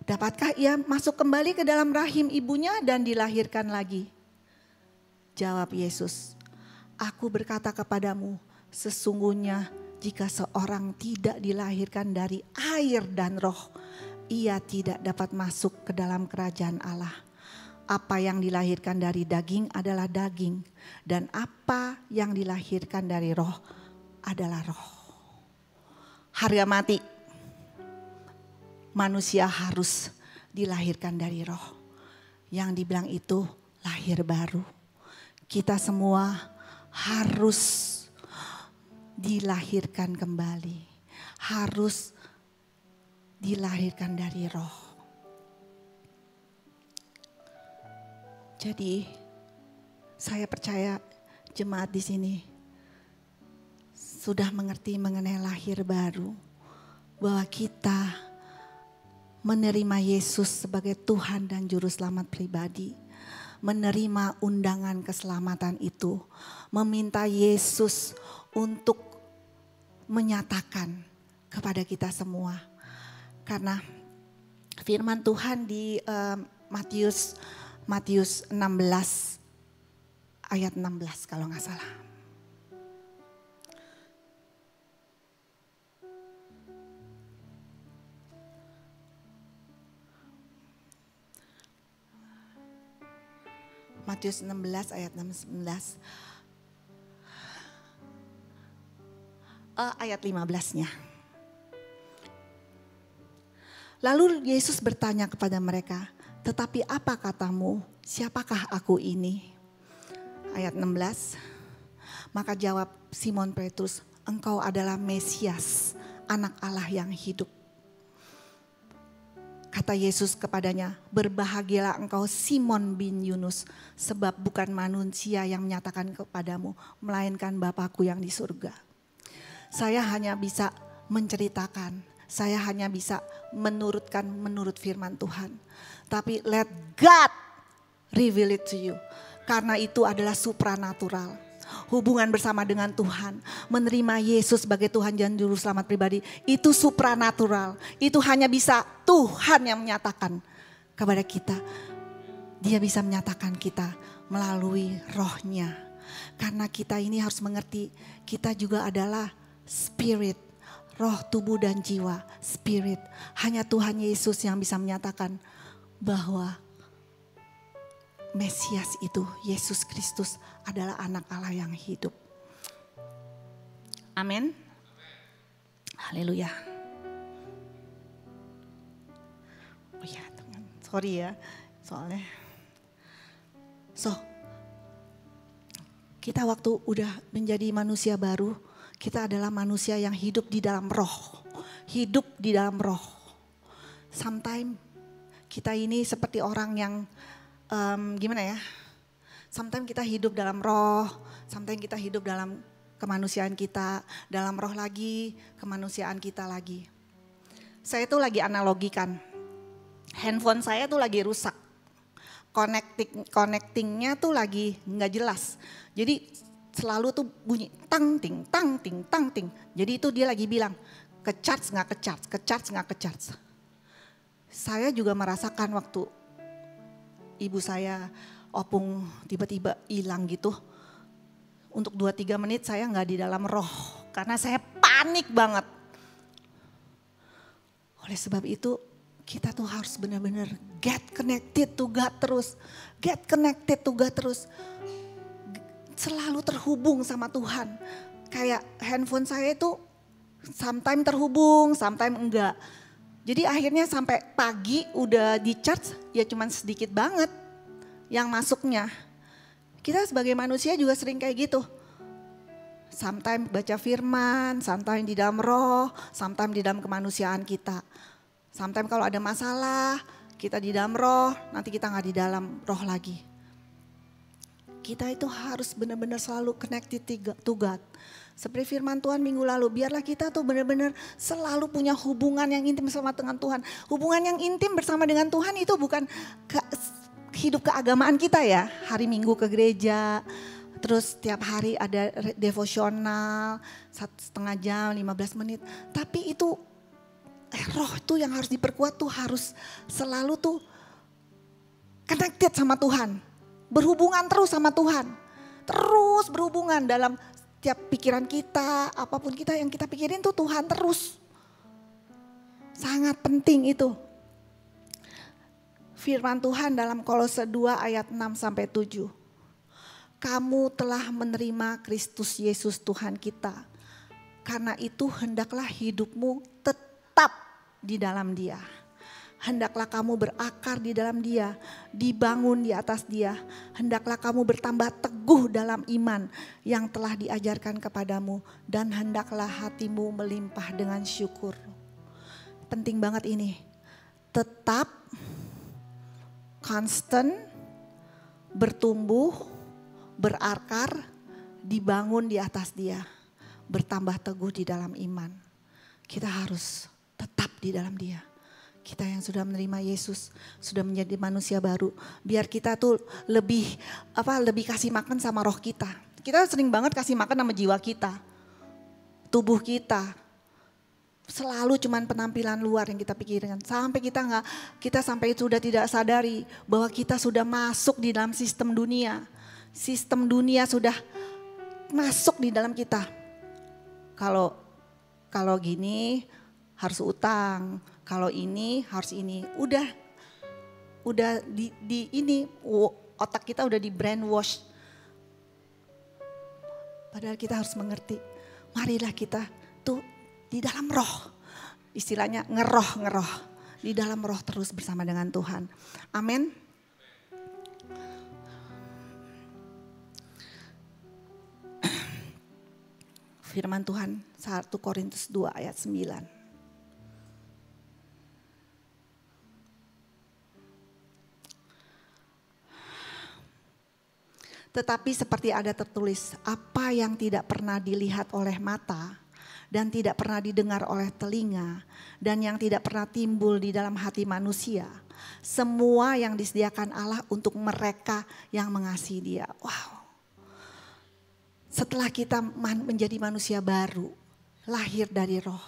Dapatkah ia masuk kembali ke dalam rahim ibunya dan dilahirkan lagi? Jawab Yesus, aku berkata kepadamu, sesungguhnya jika seorang tidak dilahirkan dari air dan roh, ia tidak dapat masuk ke dalam kerajaan Allah. Apa yang dilahirkan dari daging adalah daging, dan apa yang dilahirkan dari roh adalah roh. Harga mati. Manusia harus dilahirkan dari roh. Yang dibilang itu lahir baru. Kita semua harus dilahirkan kembali. Harus dilahirkan dari roh. Jadi saya percaya jemaat di sini sudah mengerti mengenai lahir baru. Bahwa kita menerima Yesus sebagai Tuhan dan Juru Selamat pribadi. Menerima undangan keselamatan itu. Meminta Yesus untuk menyatakan kepada kita semua. Karena firman Tuhan di Matius 16 ayat 16 kalau nggak salah. Matius 16 ayat 16. Ayat 15-nya. Lalu Yesus bertanya kepada mereka, tetapi apa katamu, siapakah aku ini? Ayat 16, maka jawab Simon Petrus, engkau adalah Mesias, anak Allah yang hidup. Kata Yesus kepadanya, berbahagialah engkau Simon bin Yunus, sebab bukan manusia yang menyatakan kepadamu, melainkan Bapa-Ku yang di surga. Saya hanya bisa menceritakan, saya hanya bisa menurutkan menurut firman Tuhan. Tapi let God reveal it to you. Karena itu adalah supranatural. Hubungan bersama dengan Tuhan, menerima Yesus sebagai Tuhan dan Juru Selamat pribadi, itu supranatural. Itu hanya bisa Tuhan yang menyatakan kepada kita. Dia bisa menyatakan kita melalui rohnya. Karena kita ini harus mengerti, kita juga adalah spirit, roh, tubuh dan jiwa, spirit. Hanya Tuhan Yesus yang bisa menyatakan bahwa Mesias itu, Yesus Kristus adalah anak Allah yang hidup. Amin. Haleluya. Oh ya, sorry ya, soalnya. Kita waktu udah menjadi manusia baru, kita adalah manusia yang hidup di dalam roh. Hidup di dalam roh. Sometimes kita ini seperti orang yang gimana ya? Sometimes kita hidup dalam roh, sometimes kita hidup dalam kemanusiaan kita, dalam roh lagi, kemanusiaan kita lagi. Saya tuh lagi analogikan, handphone saya tuh lagi rusak, connectingnya tuh lagi nggak jelas. Jadi selalu tuh bunyi tang ting tang ting tang ting. Jadi itu dia lagi bilang ke-charge nggak ke-charge, ke-charge nggak ke-charge. Saya juga merasakan waktu ibu saya opung tiba-tiba hilang gitu. Untuk 2-3 menit saya nggak di dalam roh. Karena saya panik banget. Oleh sebab itu kita tuh harus benar-benar get connected to God terus. Get connected to God terus. Selalu terhubung sama Tuhan. Kayak handphone saya itu sometimes terhubung, sometimes enggak. Jadi akhirnya sampai pagi udah di charge ya cuman sedikit banget yang masuknya. Kita sebagai manusia juga sering kayak gitu. Sometimes baca firman, sometimes di dalam roh, sometimes di dalam kemanusiaan kita. Sometimes kalau ada masalah kita di dalam roh, nanti kita gak di dalam roh lagi. Kita itu harus benar-benar selalu connected to God. Seperti firman Tuhan minggu lalu, biarlah kita tuh benar-benar selalu punya hubungan yang intim sama dengan Tuhan. Hubungan yang intim bersama dengan Tuhan itu bukan hidup keagamaan kita ya. Hari Minggu ke gereja, terus tiap hari ada devosional, 1,5 jam, 15 menit. Tapi itu roh tuh yang harus diperkuat tuh harus selalu tuh connected sama Tuhan. Berhubungan terus sama Tuhan. Terus berhubungan dalam tiap pikiran kita, apapun kita yang kita pikirin tuh Tuhan terus. Sangat penting itu. Firman Tuhan dalam Kolose 2 ayat 6-7. Kamu telah menerima Kristus Yesus Tuhan kita. Karena itu hendaklah hidupmu tetap di dalam Dia. Hendaklah kamu berakar di dalam Dia, dibangun di atas Dia. Hendaklah kamu bertambah teguh dalam iman yang telah diajarkan kepadamu. Dan hendaklah hatimu melimpah dengan syukur. Penting banget ini. Tetap constant, bertumbuh, berakar, dibangun di atas Dia. Bertambah teguh di dalam iman. Kita harus tetap di dalam Dia. Kita yang sudah menerima Yesus, sudah menjadi manusia baru. Biar kita tuh lebih kasih makan sama roh kita. Kita sering banget kasih makan sama jiwa kita. Tubuh kita. Selalu cuman penampilan luar yang kita pikirkan. Sampai kita sampai sudah tidak sadari bahwa kita sudah masuk di dalam sistem dunia. Sistem dunia sudah masuk di dalam kita. Kalau gini harus utang. Kalau ini harus ini, udah di ini otak kita udah di brainwash. Padahal kita harus mengerti, marilah kita tuh di dalam roh, istilahnya ngeroh. di dalam roh terus bersama dengan Tuhan. Amin. Firman Tuhan 1 Korintus 2 ayat 9. Tetapi seperti ada tertulis, apa yang tidak pernah dilihat oleh mata dan tidak pernah didengar oleh telinga dan yang tidak pernah timbul di dalam hati manusia, semua yang disediakan Allah untuk mereka yang mengasihi Dia. Wow. Setelah kita menjadi manusia baru, lahir dari roh,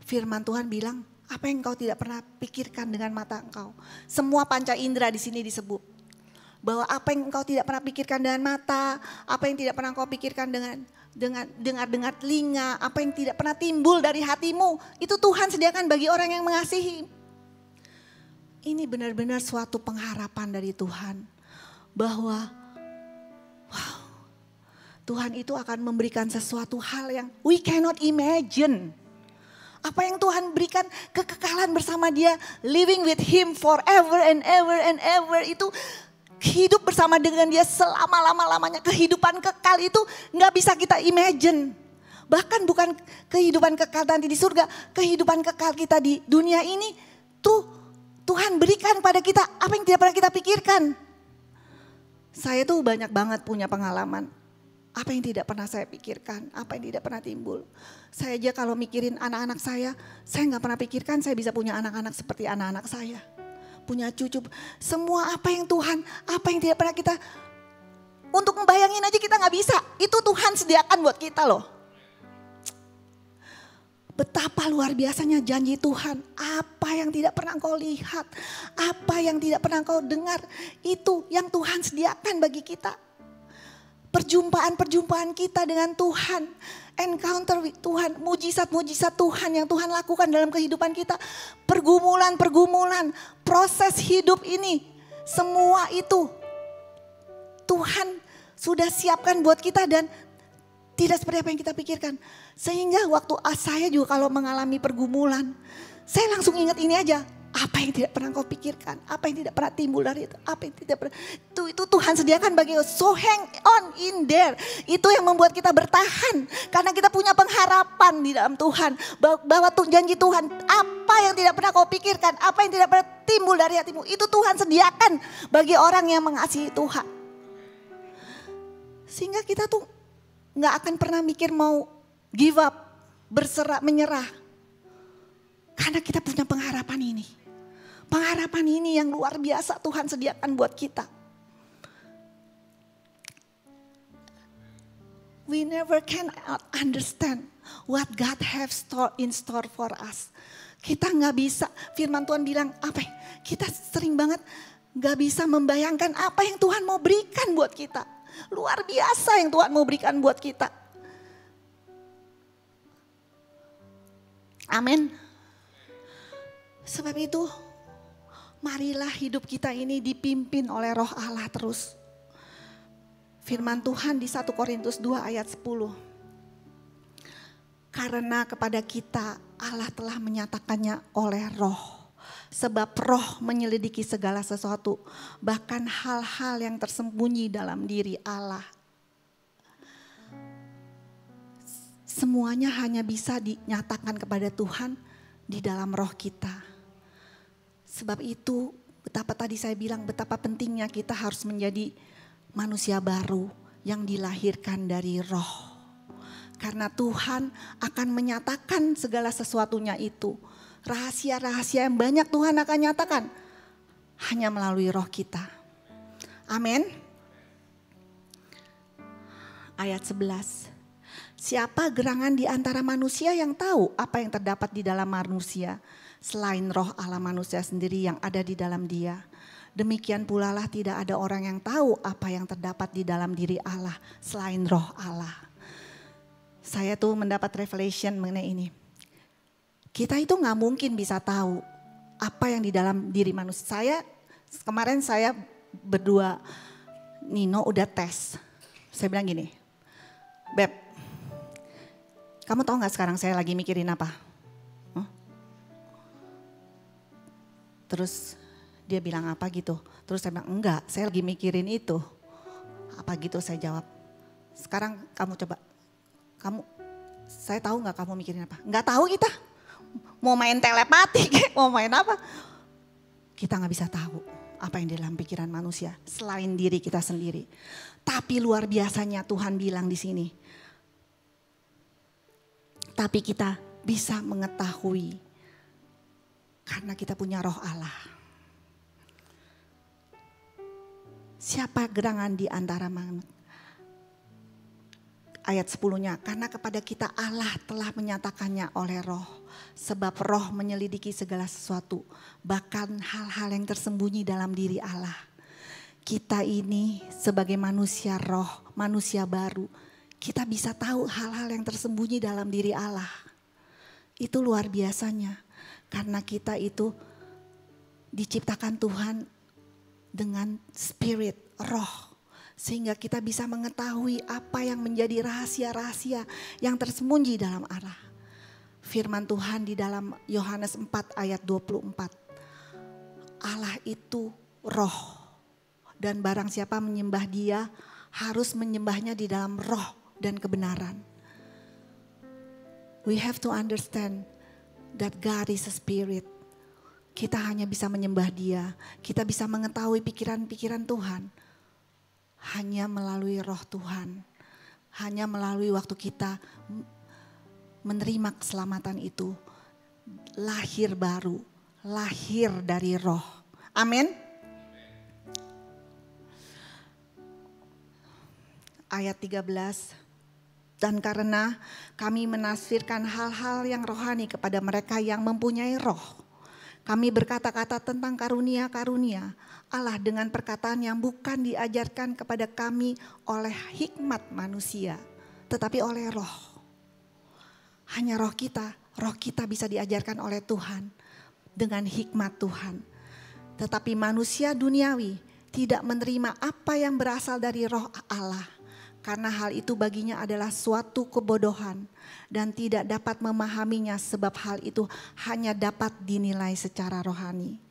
firman Tuhan bilang, apa yang engkau tidak pernah pikirkan dengan mata engkau. Semua panca indera di sini disebut. Bahwa apa yang engkau tidak pernah pikirkan dengan mata, apa yang tidak pernah engkau pikirkan dengan dengar telinga, apa yang tidak pernah timbul dari hatimu, itu Tuhan sediakan bagi orang yang mengasihi. Ini benar-benar suatu pengharapan dari Tuhan. Bahwa wow, Tuhan itu akan memberikan sesuatu hal yang we cannot imagine. Apa yang Tuhan berikan, kekekalan bersama Dia, living with Him forever and ever and ever, itu hidup bersama dengan Dia selama-lama-lamanya. Kehidupan kekal itu gak bisa kita imagine. Bahkan bukan kehidupan kekal nanti di surga. Kehidupan kekal kita di dunia ini tuh Tuhan berikan pada kita apa yang tidak pernah kita pikirkan. Saya tuh banyak banget punya pengalaman. Apa yang tidak pernah saya pikirkan, apa yang tidak pernah timbul. Saya aja kalau mikirin anak-anak saya gak pernah pikirkan saya bisa punya anak-anak seperti anak-anak saya. Punya cucu, semua apa yang Tuhan, apa yang tidak pernah kita, untuk membayangin aja kita gak bisa. Itu Tuhan sediakan buat kita loh. Betapa luar biasanya janji Tuhan, apa yang tidak pernah engkau lihat, apa yang tidak pernah engkau dengar, itu yang Tuhan sediakan bagi kita. Perjumpaan-perjumpaan kita dengan Tuhan, encounter with Tuhan, mujizat-mujizat Tuhan yang Tuhan lakukan dalam kehidupan kita. Pergumulan-pergumulan, proses hidup ini, semua itu Tuhan sudah siapkan buat kita dan tidak seperti apa yang kita pikirkan. Sehingga waktu saya juga kalau mengalami pergumulan, saya langsung ingat ini aja. Apa yang tidak pernah kau pikirkan, apa yang tidak pernah timbul dari itu, apa yang tidak pernah, itu Tuhan sediakan bagi kita. So hang on in there, itu yang membuat kita bertahan. Karena kita punya pengharapan di dalam Tuhan, bahwa janji Tuhan, apa yang tidak pernah kau pikirkan, apa yang tidak pernah timbul dari hatimu, itu Tuhan sediakan bagi orang yang mengasihi Tuhan. Sehingga kita tuh gak akan pernah mikir mau give up, berserah, menyerah. Karena kita punya pengharapan ini. Pengharapan ini yang luar biasa Tuhan sediakan buat kita. We never can understand what God have in store for us. Kita gak bisa, firman Tuhan bilang apa ya? Kita sering banget gak bisa membayangkan apa yang Tuhan mau berikan buat kita. Luar biasa yang Tuhan mau berikan buat kita. Amin. Sebab itu, marilah hidup kita ini dipimpin oleh Roh Allah terus. Firman Tuhan di 1 Korintus 2 ayat 10. Karena kepada kita Allah telah menyatakannya oleh Roh. Sebab Roh menyelidiki segala sesuatu, bahkan hal-hal yang tersembunyi dalam diri Allah. Semuanya hanya bisa dinyatakan kepada Tuhan di dalam roh kita. Sebab itu betapa tadi saya bilang betapa pentingnya kita harus menjadi manusia baru yang dilahirkan dari roh. Karena Tuhan akan menyatakan segala sesuatunya itu. Rahasia-rahasia yang banyak Tuhan akan nyatakan hanya melalui roh kita. Amin. Ayat 11. Siapa gerangan di antara manusia yang tahu apa yang terdapat di dalam manusia selain roh Allah manusia sendiri yang ada di dalam dia. Demikian pula lah tidak ada orang yang tahu apa yang terdapat di dalam diri Allah selain roh Allah. Saya tuh mendapat revelation mengenai ini. Kita itu gak mungkin bisa tahu apa yang di dalam diri manusia. Kemarin saya berdua, Nino udah tes. Saya bilang gini, Beb, kamu tahu gak sekarang saya lagi mikirin apa? Terus dia bilang apa gitu. Terus saya bilang enggak, saya lagi mikirin itu. Apa gitu saya jawab. Sekarang kamu coba, saya tahu nggak kamu mikirin apa? Nggak tahu kita. Mau main telepati, mau main apa? Kita nggak bisa tahu apa yang di dalam pikiran manusia selain diri kita sendiri. Tapi luar biasanya Tuhan bilang di sini. Tapi kita bisa mengetahui karena kita punya roh Allah. Siapa gerangan di antara ayat 10-nya, karena kepada kita Allah telah menyatakannya oleh roh. Sebab roh menyelidiki segala sesuatu, bahkan hal-hal yang tersembunyi dalam diri Allah. Kita ini sebagai manusia roh, manusia baru, kita bisa tahu hal-hal yang tersembunyi dalam diri Allah. Itu luar biasanya, karena kita itu diciptakan Tuhan dengan spirit, roh. Sehingga kita bisa mengetahui apa yang menjadi rahasia-rahasia yang tersembunyi dalam Allah. Firman Tuhan di dalam Yohanes 4 ayat 24. Allah itu roh. Dan barang siapa menyembah dia harus menyembahnya di dalam roh dan kebenaran. We have to understand that God is a spirit. Kita hanya bisa menyembah dia. Kita bisa mengetahui pikiran-pikiran Tuhan. Hanya melalui roh Tuhan. Hanya melalui waktu kita menerima keselamatan itu. Lahir baru. Lahir dari roh. Amin. Ayat 13. Dan karena kami menafsirkan hal-hal yang rohani kepada mereka yang mempunyai roh. Kami berkata-kata tentang karunia-karunia Allah dengan perkataan yang bukan diajarkan kepada kami oleh hikmat manusia, tetapi oleh roh. Hanya roh kita bisa diajarkan oleh Tuhan dengan hikmat Tuhan. Tetapi manusia duniawi tidak menerima apa yang berasal dari roh Allah. Karena hal itu baginya adalah suatu kebodohan dan tidak dapat memahaminya sebab hal itu hanya dapat dinilai secara rohani.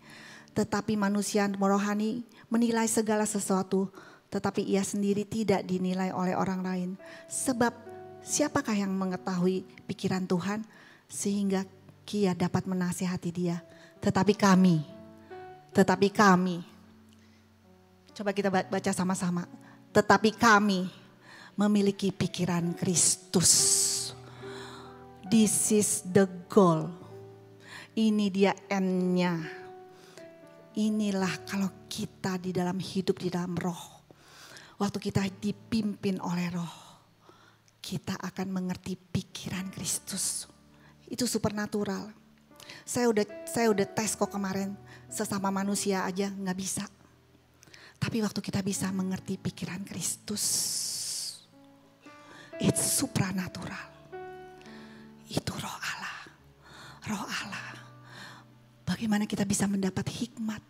Tetapi manusia rohani menilai segala sesuatu, tetapi ia sendiri tidak dinilai oleh orang lain. Sebab siapakah yang mengetahui pikiran Tuhan sehingga ia dapat menasihati dia? Tetapi kami. Coba kita baca sama-sama. Tetapi kami memiliki pikiran Kristus. This is the goal. Ini dia N-nya. Inilah kalau kita di dalam hidup di dalam roh. Waktu kita dipimpin oleh roh. Kita akan mengerti pikiran Kristus. Itu supernatural. Saya udah tes kok kemarin. Sesama manusia aja gak bisa. Tapi waktu kita bisa mengerti pikiran Kristus. It's supernatural. Itu roh Allah. Roh Allah. Bagaimana kita bisa mendapat hikmat.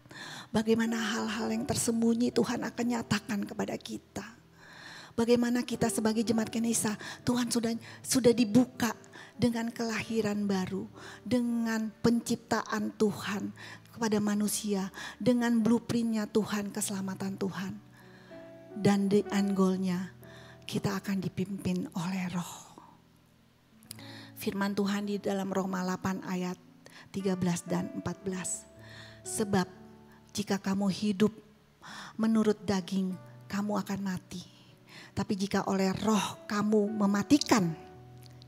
Bagaimana hal-hal yang tersembunyi Tuhan akan nyatakan kepada kita. Bagaimana kita sebagai jemaat Kenisa, Tuhan sudah dibuka dengan kelahiran baru. Dengan penciptaan Tuhan kepada manusia. Dengan blueprintnya Tuhan, keselamatan Tuhan. Dan the end goal-nya, kita akan dipimpin oleh roh. Firman Tuhan di dalam Roma 8 ayat 13 dan 14. Sebab jika kamu hidup menurut daging, kamu akan mati. Tapi jika oleh roh kamu mematikan.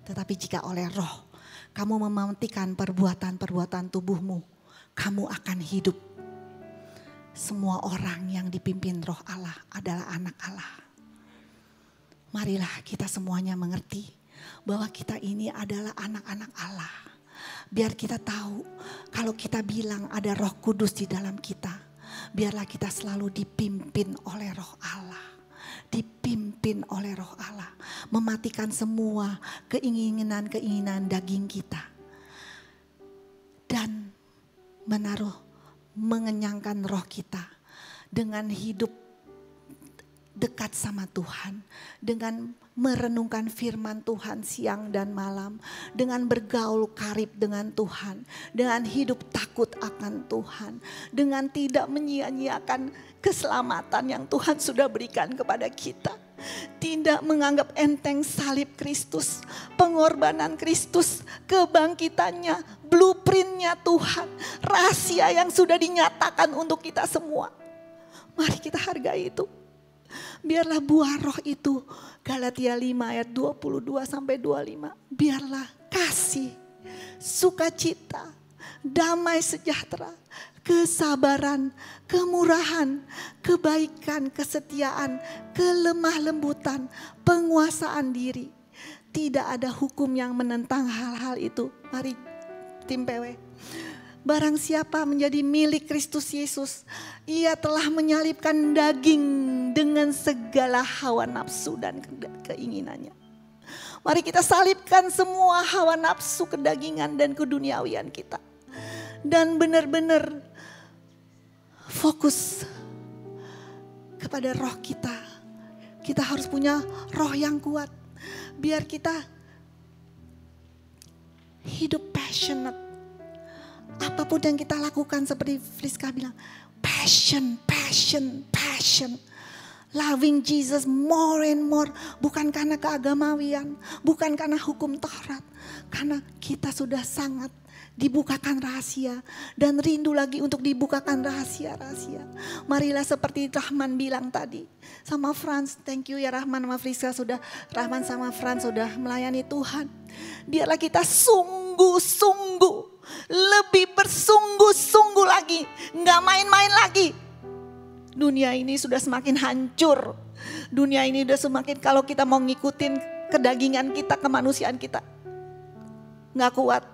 Tetapi jika oleh roh kamu mematikan perbuatan-perbuatan tubuhmu, kamu akan hidup. Semua orang yang dipimpin roh Allah adalah anak Allah. Marilah kita semuanya mengerti bahwa kita ini adalah anak-anak Allah. Biar kita tahu kalau kita bilang ada Roh Kudus di dalam kita. Biarlah kita selalu dipimpin oleh roh Allah. Dipimpin oleh roh Allah. Mematikan semua keinginan-keinginan daging kita. Dan mengenyangkan roh kita dengan hidup dekat sama Tuhan, dengan merenungkan firman Tuhan siang dan malam, dengan bergaul karib dengan Tuhan, dengan hidup takut akan Tuhan, dengan tidak menyia-nyiakan keselamatan yang Tuhan sudah berikan kepada kita. Tidak menganggap enteng salib Kristus, pengorbanan Kristus, kebangkitannya, blueprintnya Tuhan, rahasia yang sudah dinyatakan untuk kita semua. Mari kita hargai itu. Biarlah buah roh itu, Galatia 5 ayat 22 sampai 25. Biarlah kasih, sukacita, damai sejahtera, kesabaran, kemurahan, kebaikan, kesetiaan, kelemah lembutan, penguasaan diri. Tidak ada hukum yang menentang hal-hal itu. Mari tim PW. Barang siapa menjadi milik Kristus Yesus, ia telah menyalibkan daging dengan segala hawa nafsu dan keinginannya. Mari kita salibkan semua hawa nafsu, kedagingan dan keduniawian kita. Dan benar-benar fokus kepada roh kita. Kita harus punya roh yang kuat. Biar kita hidup passionate. Apapun yang kita lakukan seperti Friska bilang, passion, passion, passion. Loving Jesus more and more. Bukan karena keagamawian, bukan karena hukum Taurat. Karena kita sudah sangat dibukakan rahasia dan rindu lagi untuk dibukakan rahasia-rahasia. Marilah seperti Rahman bilang tadi sama Frans, thank you ya Rahman sama Friska sudah, Rahman sama Frans sudah melayani Tuhan. Biarlah kita sungguh-sungguh, lebih bersungguh-sungguh lagi, nggak main-main lagi. Dunia ini sudah semakin hancur. Dunia ini sudah semakin, kalau kita mau ngikutin kedagingan kita, kemanusiaan kita, nggak kuat.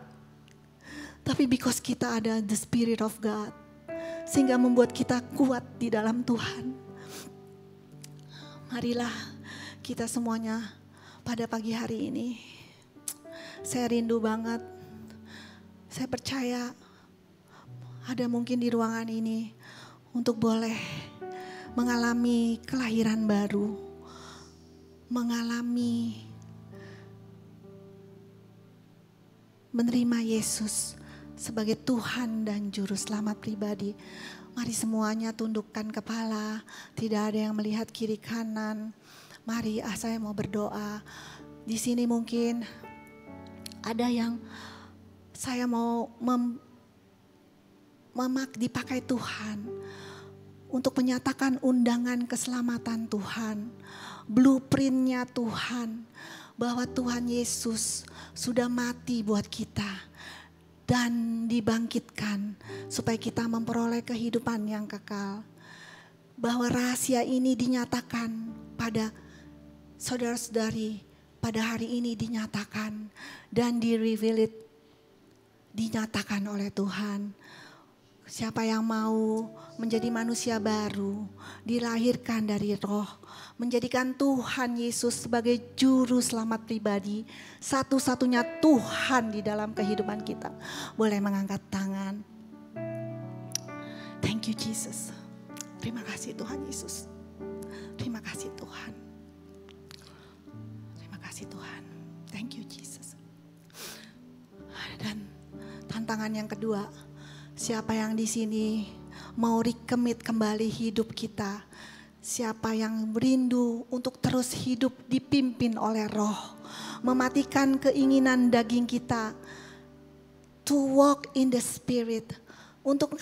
Tapi because kita ada the Spirit of God, sehingga membuat kita kuat di dalam Tuhan. Marilah kita semuanya pada pagi hari ini. Saya rindu banget. Saya percaya ada mungkin di ruangan ini untuk boleh mengalami kelahiran baru. Mengalami menerima Yesus sebagai Tuhan dan Juru Selamat pribadi. Mari semuanya tundukkan kepala, tidak ada yang melihat kiri kanan. Mari saya mau berdoa. Di sini mungkin ada yang saya mau dipakai Tuhan untuk menyatakan undangan keselamatan Tuhan, blueprintnya Tuhan, bahwa Tuhan Yesus sudah mati buat kita dan dibangkitkan supaya kita memperoleh kehidupan yang kekal. Bahwa rahasia ini dinyatakan pada saudara-saudari, pada hari ini dinyatakan dan dinyatakan oleh Tuhan. Siapa yang mau menjadi manusia baru, dilahirkan dari roh, menjadikan Tuhan Yesus sebagai juru selamat pribadi, satu-satunya Tuhan di dalam kehidupan kita, boleh mengangkat tangan. Thank you Jesus. Terima kasih Tuhan Yesus. Terima kasih Tuhan. Terima kasih Tuhan. Thank you Jesus. Dan tantangan yang kedua, siapa yang di sini mau recommit kembali hidup kita? Siapa yang rindu untuk terus hidup dipimpin oleh roh? Mematikan keinginan daging kita. To walk in the spirit. Untuk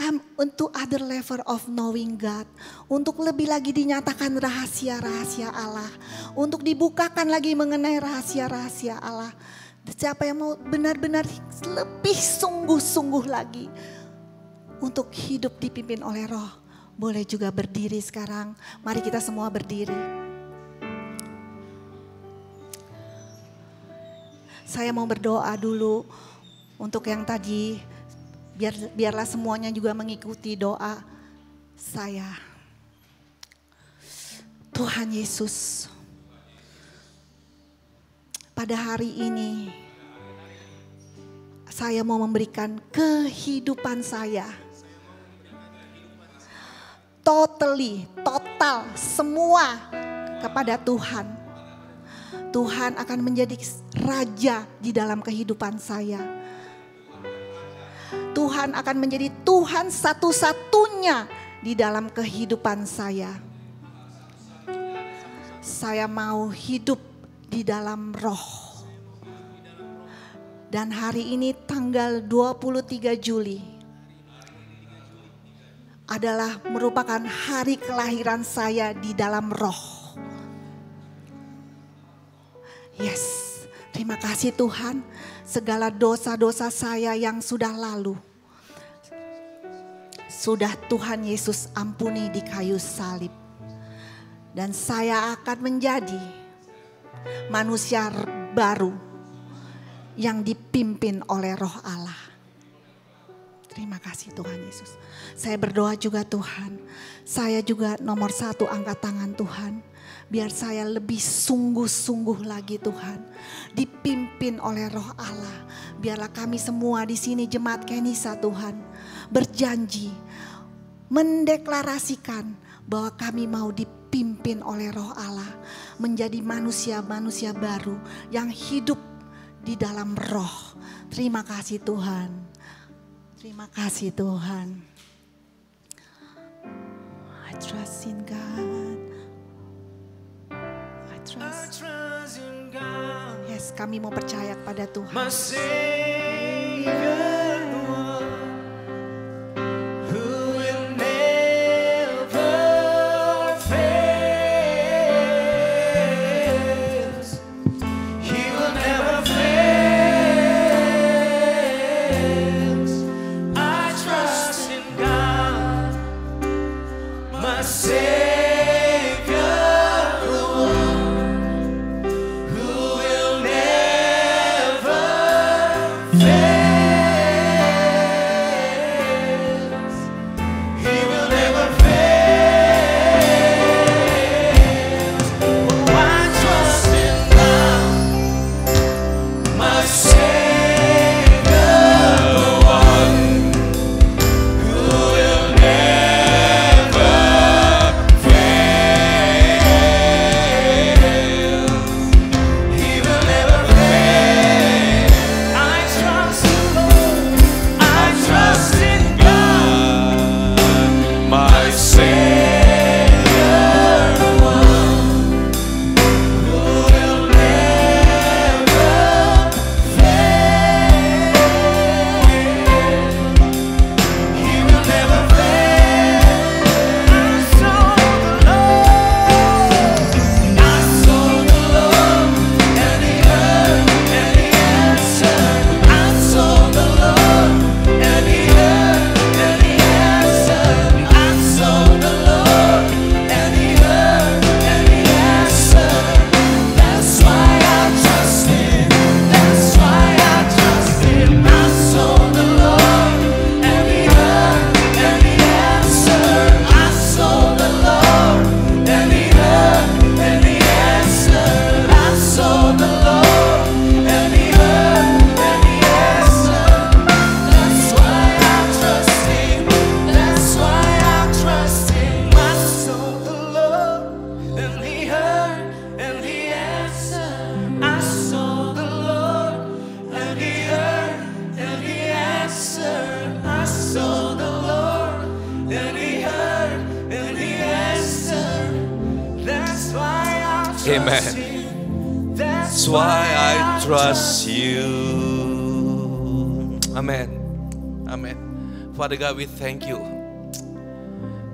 other level of knowing God. Untuk lebih lagi dinyatakan rahasia-rahasia Allah. Untuk dibukakan lagi mengenai rahasia-rahasia Allah. Siapa yang mau benar-benar lebih sungguh-sungguh lagi untuk hidup dipimpin oleh roh, boleh juga berdiri sekarang. Mari kita semua berdiri. Saya mau berdoa dulu untuk yang tadi, biarlah semuanya juga mengikuti doa saya. Tuhan Yesus, pada hari ini saya mau memberikan kehidupan saya. Total, semua kepada Tuhan, Tuhan akan menjadi raja di dalam kehidupan saya. Tuhan akan menjadi Tuhan satu-satunya di dalam kehidupan saya. Saya mau hidup di dalam roh. Dan hari ini tanggal 23 Juli adalah merupakan hari kelahiran saya di dalam roh. Yes, terima kasih Tuhan. Segala dosa-dosa saya yang sudah lalu, sudah Tuhan Yesus ampuni di kayu salib. Dan saya akan menjadi manusia baru yang dipimpin oleh Roh Allah. Terima kasih Tuhan Yesus. Saya berdoa juga Tuhan, saya juga nomor 1 angkat tangan Tuhan. Biar saya lebih sungguh-sungguh lagi Tuhan, dipimpin oleh Roh Allah. Biarlah kami semua di sini jemaat Kenisa Tuhan, berjanji, mendeklarasikan bahwa kami mau dipimpin oleh Roh Allah. Menjadi manusia-manusia baru yang hidup di dalam roh. Terima kasih Tuhan. Terima kasih Tuhan. I trust in God. Trust in God. Yes, kami mau percaya kepada Tuhan. My Savior, the one who will never fail. He will never fail. I trust in God, my Savior. Amen. That's why I trust you. Amen. Amen. Father God, we thank you.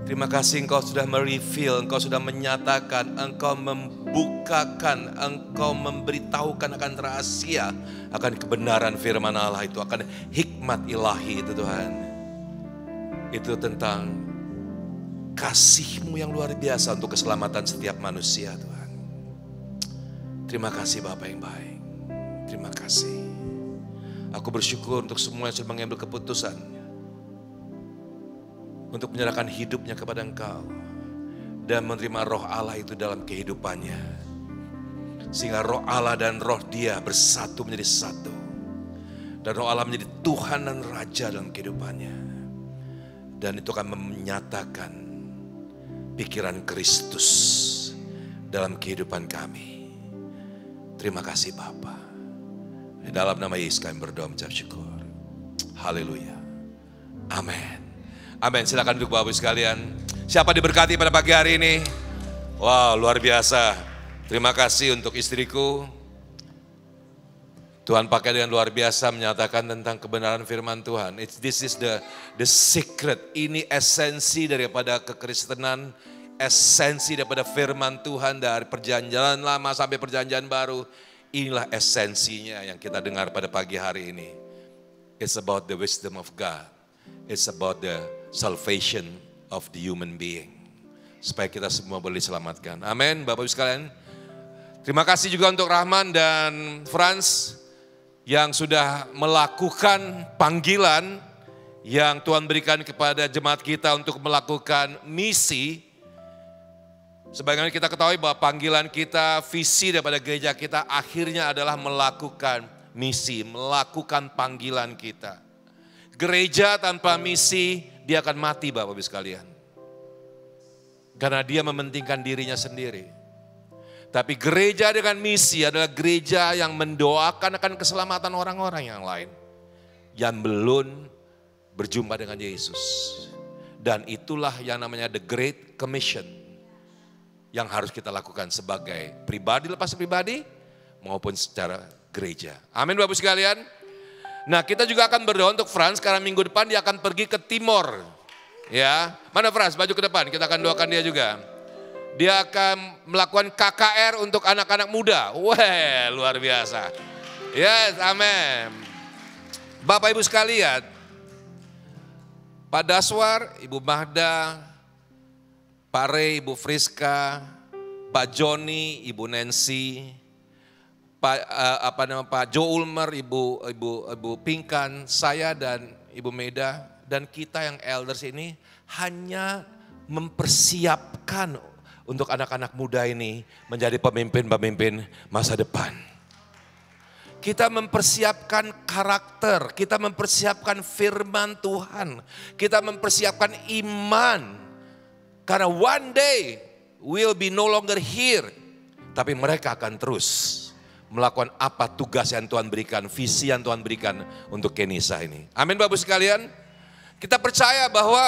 Terima kasih Engkau sudah mereveal, Engkau sudah menyatakan, Engkau membukakan, Engkau memberitahukan akan rahasia, akan kebenaran firman Allah itu, akan hikmat ilahi itu Tuhan. Itu tentang kasih-Mu yang luar biasa untuk keselamatan setiap manusia Tuhan. Terima kasih Bapa yang baik. Terima kasih. Aku bersyukur untuk semua yang sudah mengambil keputusan untuk menyerahkan hidupnya kepada Engkau dan menerima roh Allah itu dalam kehidupannya. Sehingga roh Allah dan roh dia bersatu menjadi satu. Dan roh Allah menjadi Tuhan dan Raja dalam kehidupannya. Dan itu akan menyatakan pikiran Kristus dalam kehidupan kami. Terima kasih Bapa. Di dalam nama Yesus kami berdoa mengucap syukur. Haleluya. Amin. Amin. Silakan duduk Bapak Ibu sekalian. Siapa diberkati pada pagi hari ini? Wow, luar biasa. Terima kasih untuk istriku. Tuhan pakai dengan luar biasa menyatakan tentang kebenaran firman Tuhan. This is the secret. Ini esensi daripada kekristenan, esensi daripada firman Tuhan dari perjanjian lama sampai perjanjian baru. Inilah esensinya yang kita dengar pada pagi hari ini. It's about the wisdom of God. It's about the salvation of the human being. Supaya kita semua boleh diselamatkan. Amin, Bapak Ibu sekalian. Terima kasih juga untuk Rahman dan Franz yang sudah melakukan panggilan yang Tuhan berikan kepada jemaat kita untuk melakukan misi. Sebagaimana kita ketahui bahwa panggilan kita, visi daripada gereja kita akhirnya adalah melakukan misi, melakukan panggilan kita. Gereja tanpa misi, dia akan mati Bapak Ibu sekalian. Karena dia mementingkan dirinya sendiri. Tapi gereja dengan misi adalah gereja yang mendoakan akan keselamatan orang-orang yang lain. Yang belum berjumpa dengan Yesus. Dan itulah yang namanya the Great Commission. Yang harus kita lakukan sebagai pribadi lepas pribadi maupun secara gereja. Amin Bapak sekalian. Nah kita juga akan berdoa untuk Franz karena minggu depan dia akan pergi ke Timor. Ya, mana Franz? Maju ke depan, kita akan doakan dia juga. Dia akan melakukan KKR untuk anak-anak muda. Wah, luar biasa. Yes, amin. Bapak Ibu sekalian, Pak Daswar, Ibu Mahda, Pak Rey, Ibu Friska, Pak Joni, Ibu Nancy, Pak Jo Ulmer, Ibu Pinkan, saya dan Ibu Meda. Dan kita yang elders ini hanya mempersiapkan untuk anak-anak muda ini menjadi pemimpin-pemimpin masa depan. Kita mempersiapkan karakter, kita mempersiapkan firman Tuhan, kita mempersiapkan iman. Karena one day will be no longer here, tapi mereka akan terus melakukan apa tugas yang Tuhan berikan, visi yang Tuhan berikan untuk Kenisa ini. Amin Bapak sekalian. Kita percaya bahwa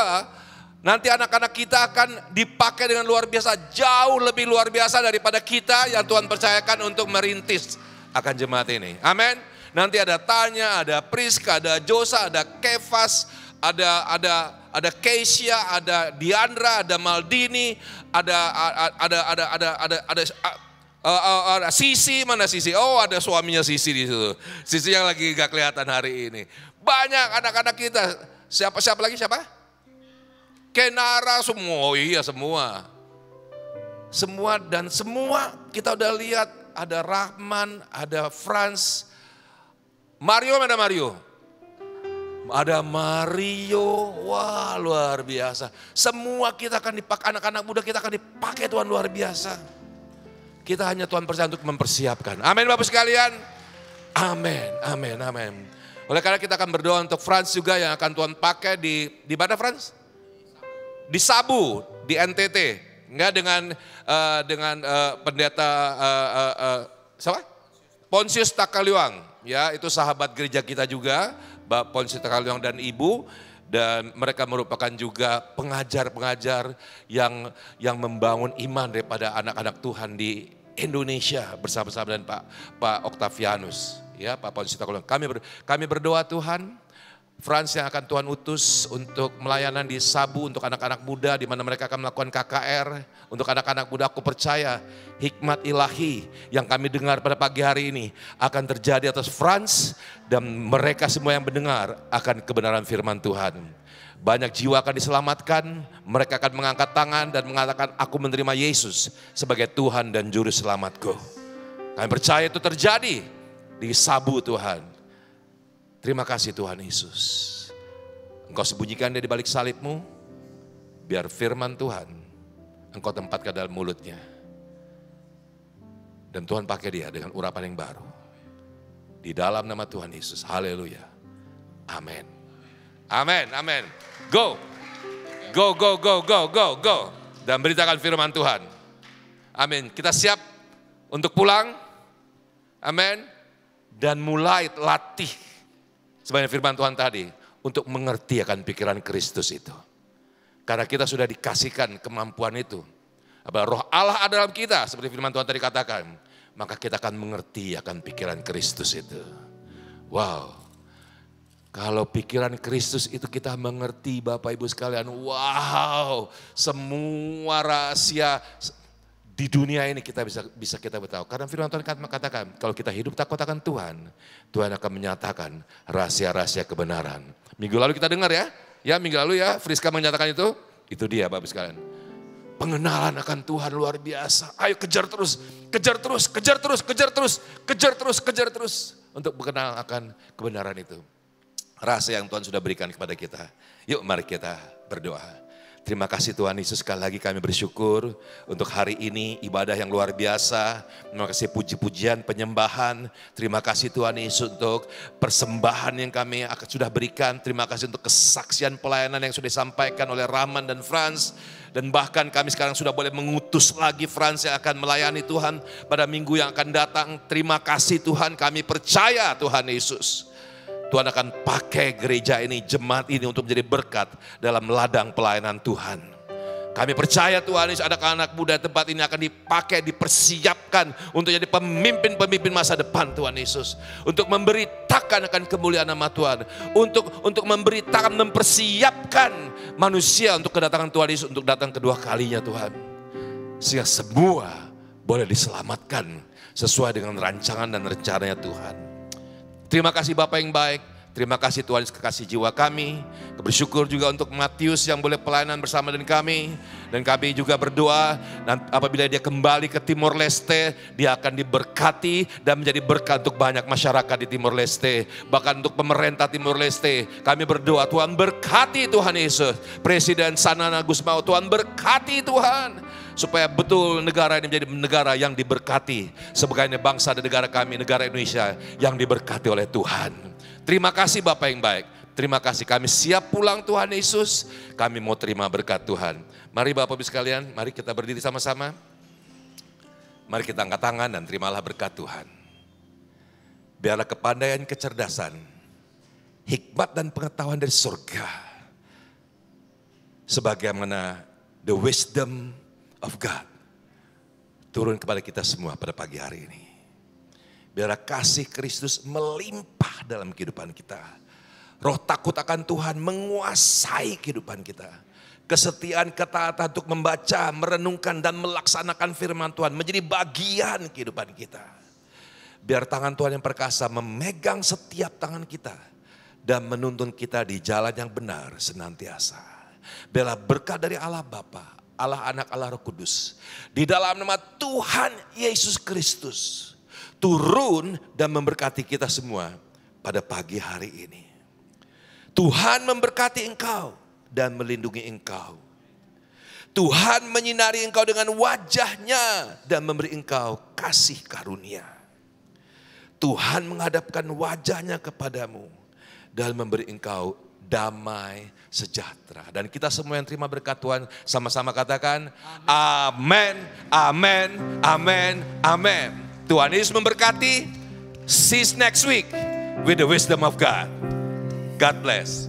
nanti anak-anak kita akan dipakai dengan luar biasa, jauh lebih luar biasa daripada kita yang Tuhan percayakan untuk merintis akan jemaat ini. Amin. Nanti ada Tanya, ada Priska, ada Josa, ada Kefas, ada Keisha, ada Diandra, ada Maldini, ada Sisi, mana Sisi? Oh, ada suaminya Sisi di situ. Sisi yang lagi gak kelihatan hari ini. Banyak anak-anak kita. Siapa lagi siapa? Kenara semua, oh iya semua. Semua kita udah lihat ada Rahman, ada Franz. Mario mana Mario? Ada Mario, wah luar biasa. Semua kita akan dipakai, anak-anak muda kita akan dipakai Tuhan luar biasa. Kita hanya Tuhan percaya untuk mempersiapkan. Amin Bapak sekalian. Amin, amin, amin. Oleh karena kita akan berdoa untuk Franz juga yang akan Tuhan pakai di mana Franz? Di Sabu, di NTT. Enggak dengan pendeta siapa? Pontius Takaliwang. Ya, itu sahabat gereja kita juga, Bapak Pontius Takaliwang dan Ibu. Dan mereka merupakan juga pengajar-pengajar yang membangun iman daripada anak-anak Tuhan di Indonesia bersama-sama dengan Pak Octavianus. Ya, Pak Pontius Takaliwang. Kami berdoa Tuhan, Franz yang akan Tuhan utus untuk melayanan di Sabu untuk anak-anak muda di mana mereka akan melakukan KKR. Untuk anak-anak muda aku percaya hikmat ilahi yang kami dengar pada pagi hari ini akan terjadi atas Franz dan mereka semua yang mendengar akan kebenaran firman Tuhan. Banyak jiwa akan diselamatkan, mereka akan mengangkat tangan dan mengatakan aku menerima Yesus sebagai Tuhan dan Juru Selamatku. Kami percaya itu terjadi di Sabu Tuhan. Terima kasih Tuhan Yesus. Engkau sembunyikan dia di balik salibmu, biar firman Tuhan engkau tempatkan dalam mulutnya. Dan Tuhan pakai dia dengan urapan yang baru. Di dalam nama Tuhan Yesus, haleluya. Amin. Amin, amin. Go. Go. Dan beritakan firman Tuhan. Amin. Kita siap untuk pulang. Amin. Dan mulai latih. Sebenarnya firman Tuhan tadi. Untuk mengerti akan pikiran Kristus itu. Karena kita sudah dikasihkan kemampuan itu. Roh Allah ada dalam kita. Seperti firman Tuhan tadi katakan. Maka kita akan mengerti akan pikiran Kristus itu. Wow. Kalau pikiran Kristus itu kita mengerti Bapak Ibu sekalian. Wow. Semua rahasia di dunia ini kita bisa kita tahu. Karena firman Tuhan katakan, kalau kita hidup takut akan Tuhan, Tuhan akan menyatakan rahasia-rahasia kebenaran. Minggu lalu kita dengar ya, minggu lalu ya, Friska menyatakan itu dia Bapak sekalian. Pengenalan akan Tuhan luar biasa. Ayo kejar terus, kejar terus, kejar terus, kejar terus, kejar terus, kejar terus. Untuk mengenal akan kebenaran itu. Rahasia yang Tuhan sudah berikan kepada kita. Yuk mari kita berdoa. Terima kasih Tuhan Yesus, sekali lagi kami bersyukur untuk hari ini ibadah yang luar biasa. Terima kasih puji-pujian, penyembahan. Terima kasih Tuhan Yesus untuk persembahan yang kami sudah berikan. Terima kasih untuk kesaksian pelayanan yang sudah disampaikan oleh Rahman dan Frans. Dan bahkan kami sekarang sudah boleh mengutus lagi Frans yang akan melayani Tuhan pada minggu yang akan datang. Terima kasih Tuhan, kami percaya Tuhan Yesus. Tuhan akan pakai gereja ini, jemaat ini untuk menjadi berkat dalam ladang pelayanan Tuhan. Kami percaya Tuhan Yesus, ada anak muda tempat ini akan dipakai, dipersiapkan untuk jadi pemimpin-pemimpin masa depan Tuhan Yesus. Untuk memberitakan akan kemuliaan nama Tuhan. Untuk memberitakan, mempersiapkan manusia untuk kedatangan Tuhan Yesus, untuk datang kedua kalinya Tuhan. Sehingga semua boleh diselamatkan sesuai dengan rancangan dan rencananya Tuhan. Terima kasih Bapak yang baik, terima kasih Tuhan kekasih jiwa kami. Bersyukur juga untuk Matius yang boleh pelayanan bersama dengan kami. Dan kami juga berdoa, dan apabila dia kembali ke Timor Leste, dia akan diberkati dan menjadi berkat untuk banyak masyarakat di Timor Leste. Bahkan untuk pemerintah Timor Leste, kami berdoa Tuhan berkati Tuhan Yesus. Presiden Sanana Gusmao, Tuhan berkati Tuhan. Supaya betul negara ini menjadi negara yang diberkati. Sebagainya bangsa dan negara kami, negara Indonesia yang diberkati oleh Tuhan. Terima kasih Bapak yang baik. Terima kasih, kami siap pulang Tuhan Yesus. Kami mau terima berkat Tuhan. Mari Bapak Ibu sekalian, mari kita berdiri sama-sama. Mari kita angkat tangan dan terimalah berkat Tuhan. Biarlah kepandaian, kecerdasan, hikmat dan pengetahuan dari surga. Sebagaimana the wisdom of God turun kepada kita semua pada pagi hari ini. Biarlah kasih Kristus melimpah dalam kehidupan kita. Roh takut akan Tuhan menguasai kehidupan kita. Kesetiaan, ketaatan untuk membaca, merenungkan dan melaksanakan firman Tuhan menjadi bagian kehidupan kita. Biar tangan Tuhan yang perkasa memegang setiap tangan kita dan menuntun kita di jalan yang benar senantiasa. Biarlah berkat dari Allah Bapa, Allah Anak, Allah Roh Kudus. Di dalam nama Tuhan Yesus Kristus. Turun dan memberkati kita semua pada pagi hari ini. Tuhan memberkati engkau dan melindungi engkau. Tuhan menyinari engkau dengan wajahnya dan memberi engkau kasih karunia. Tuhan menghadapkan wajahnya kepadamu dan memberi engkau damai sejahtera. Dan kita semua yang terima berkat Tuhan sama-sama katakan amin, amin, amin, amin. Tuhan Yesus memberkati. See you next week with the wisdom of God. God bless.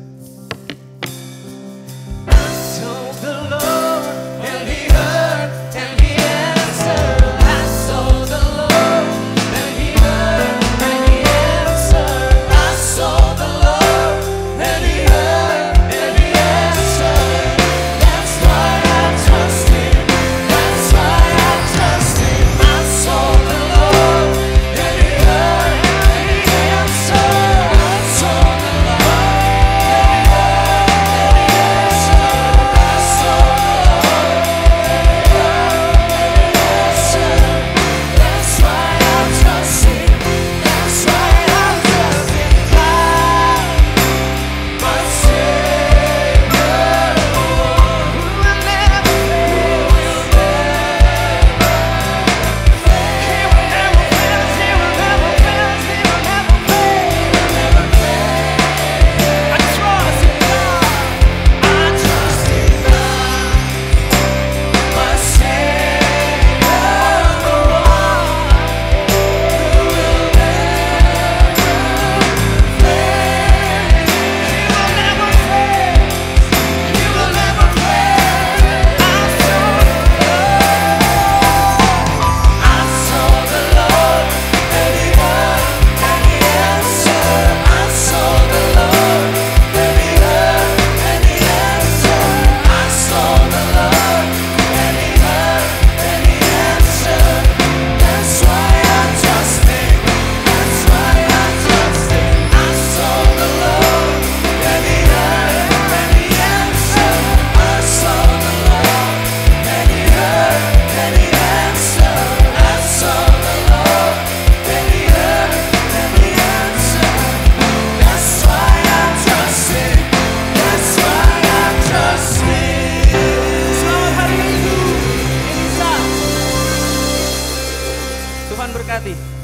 Tuhan berkati.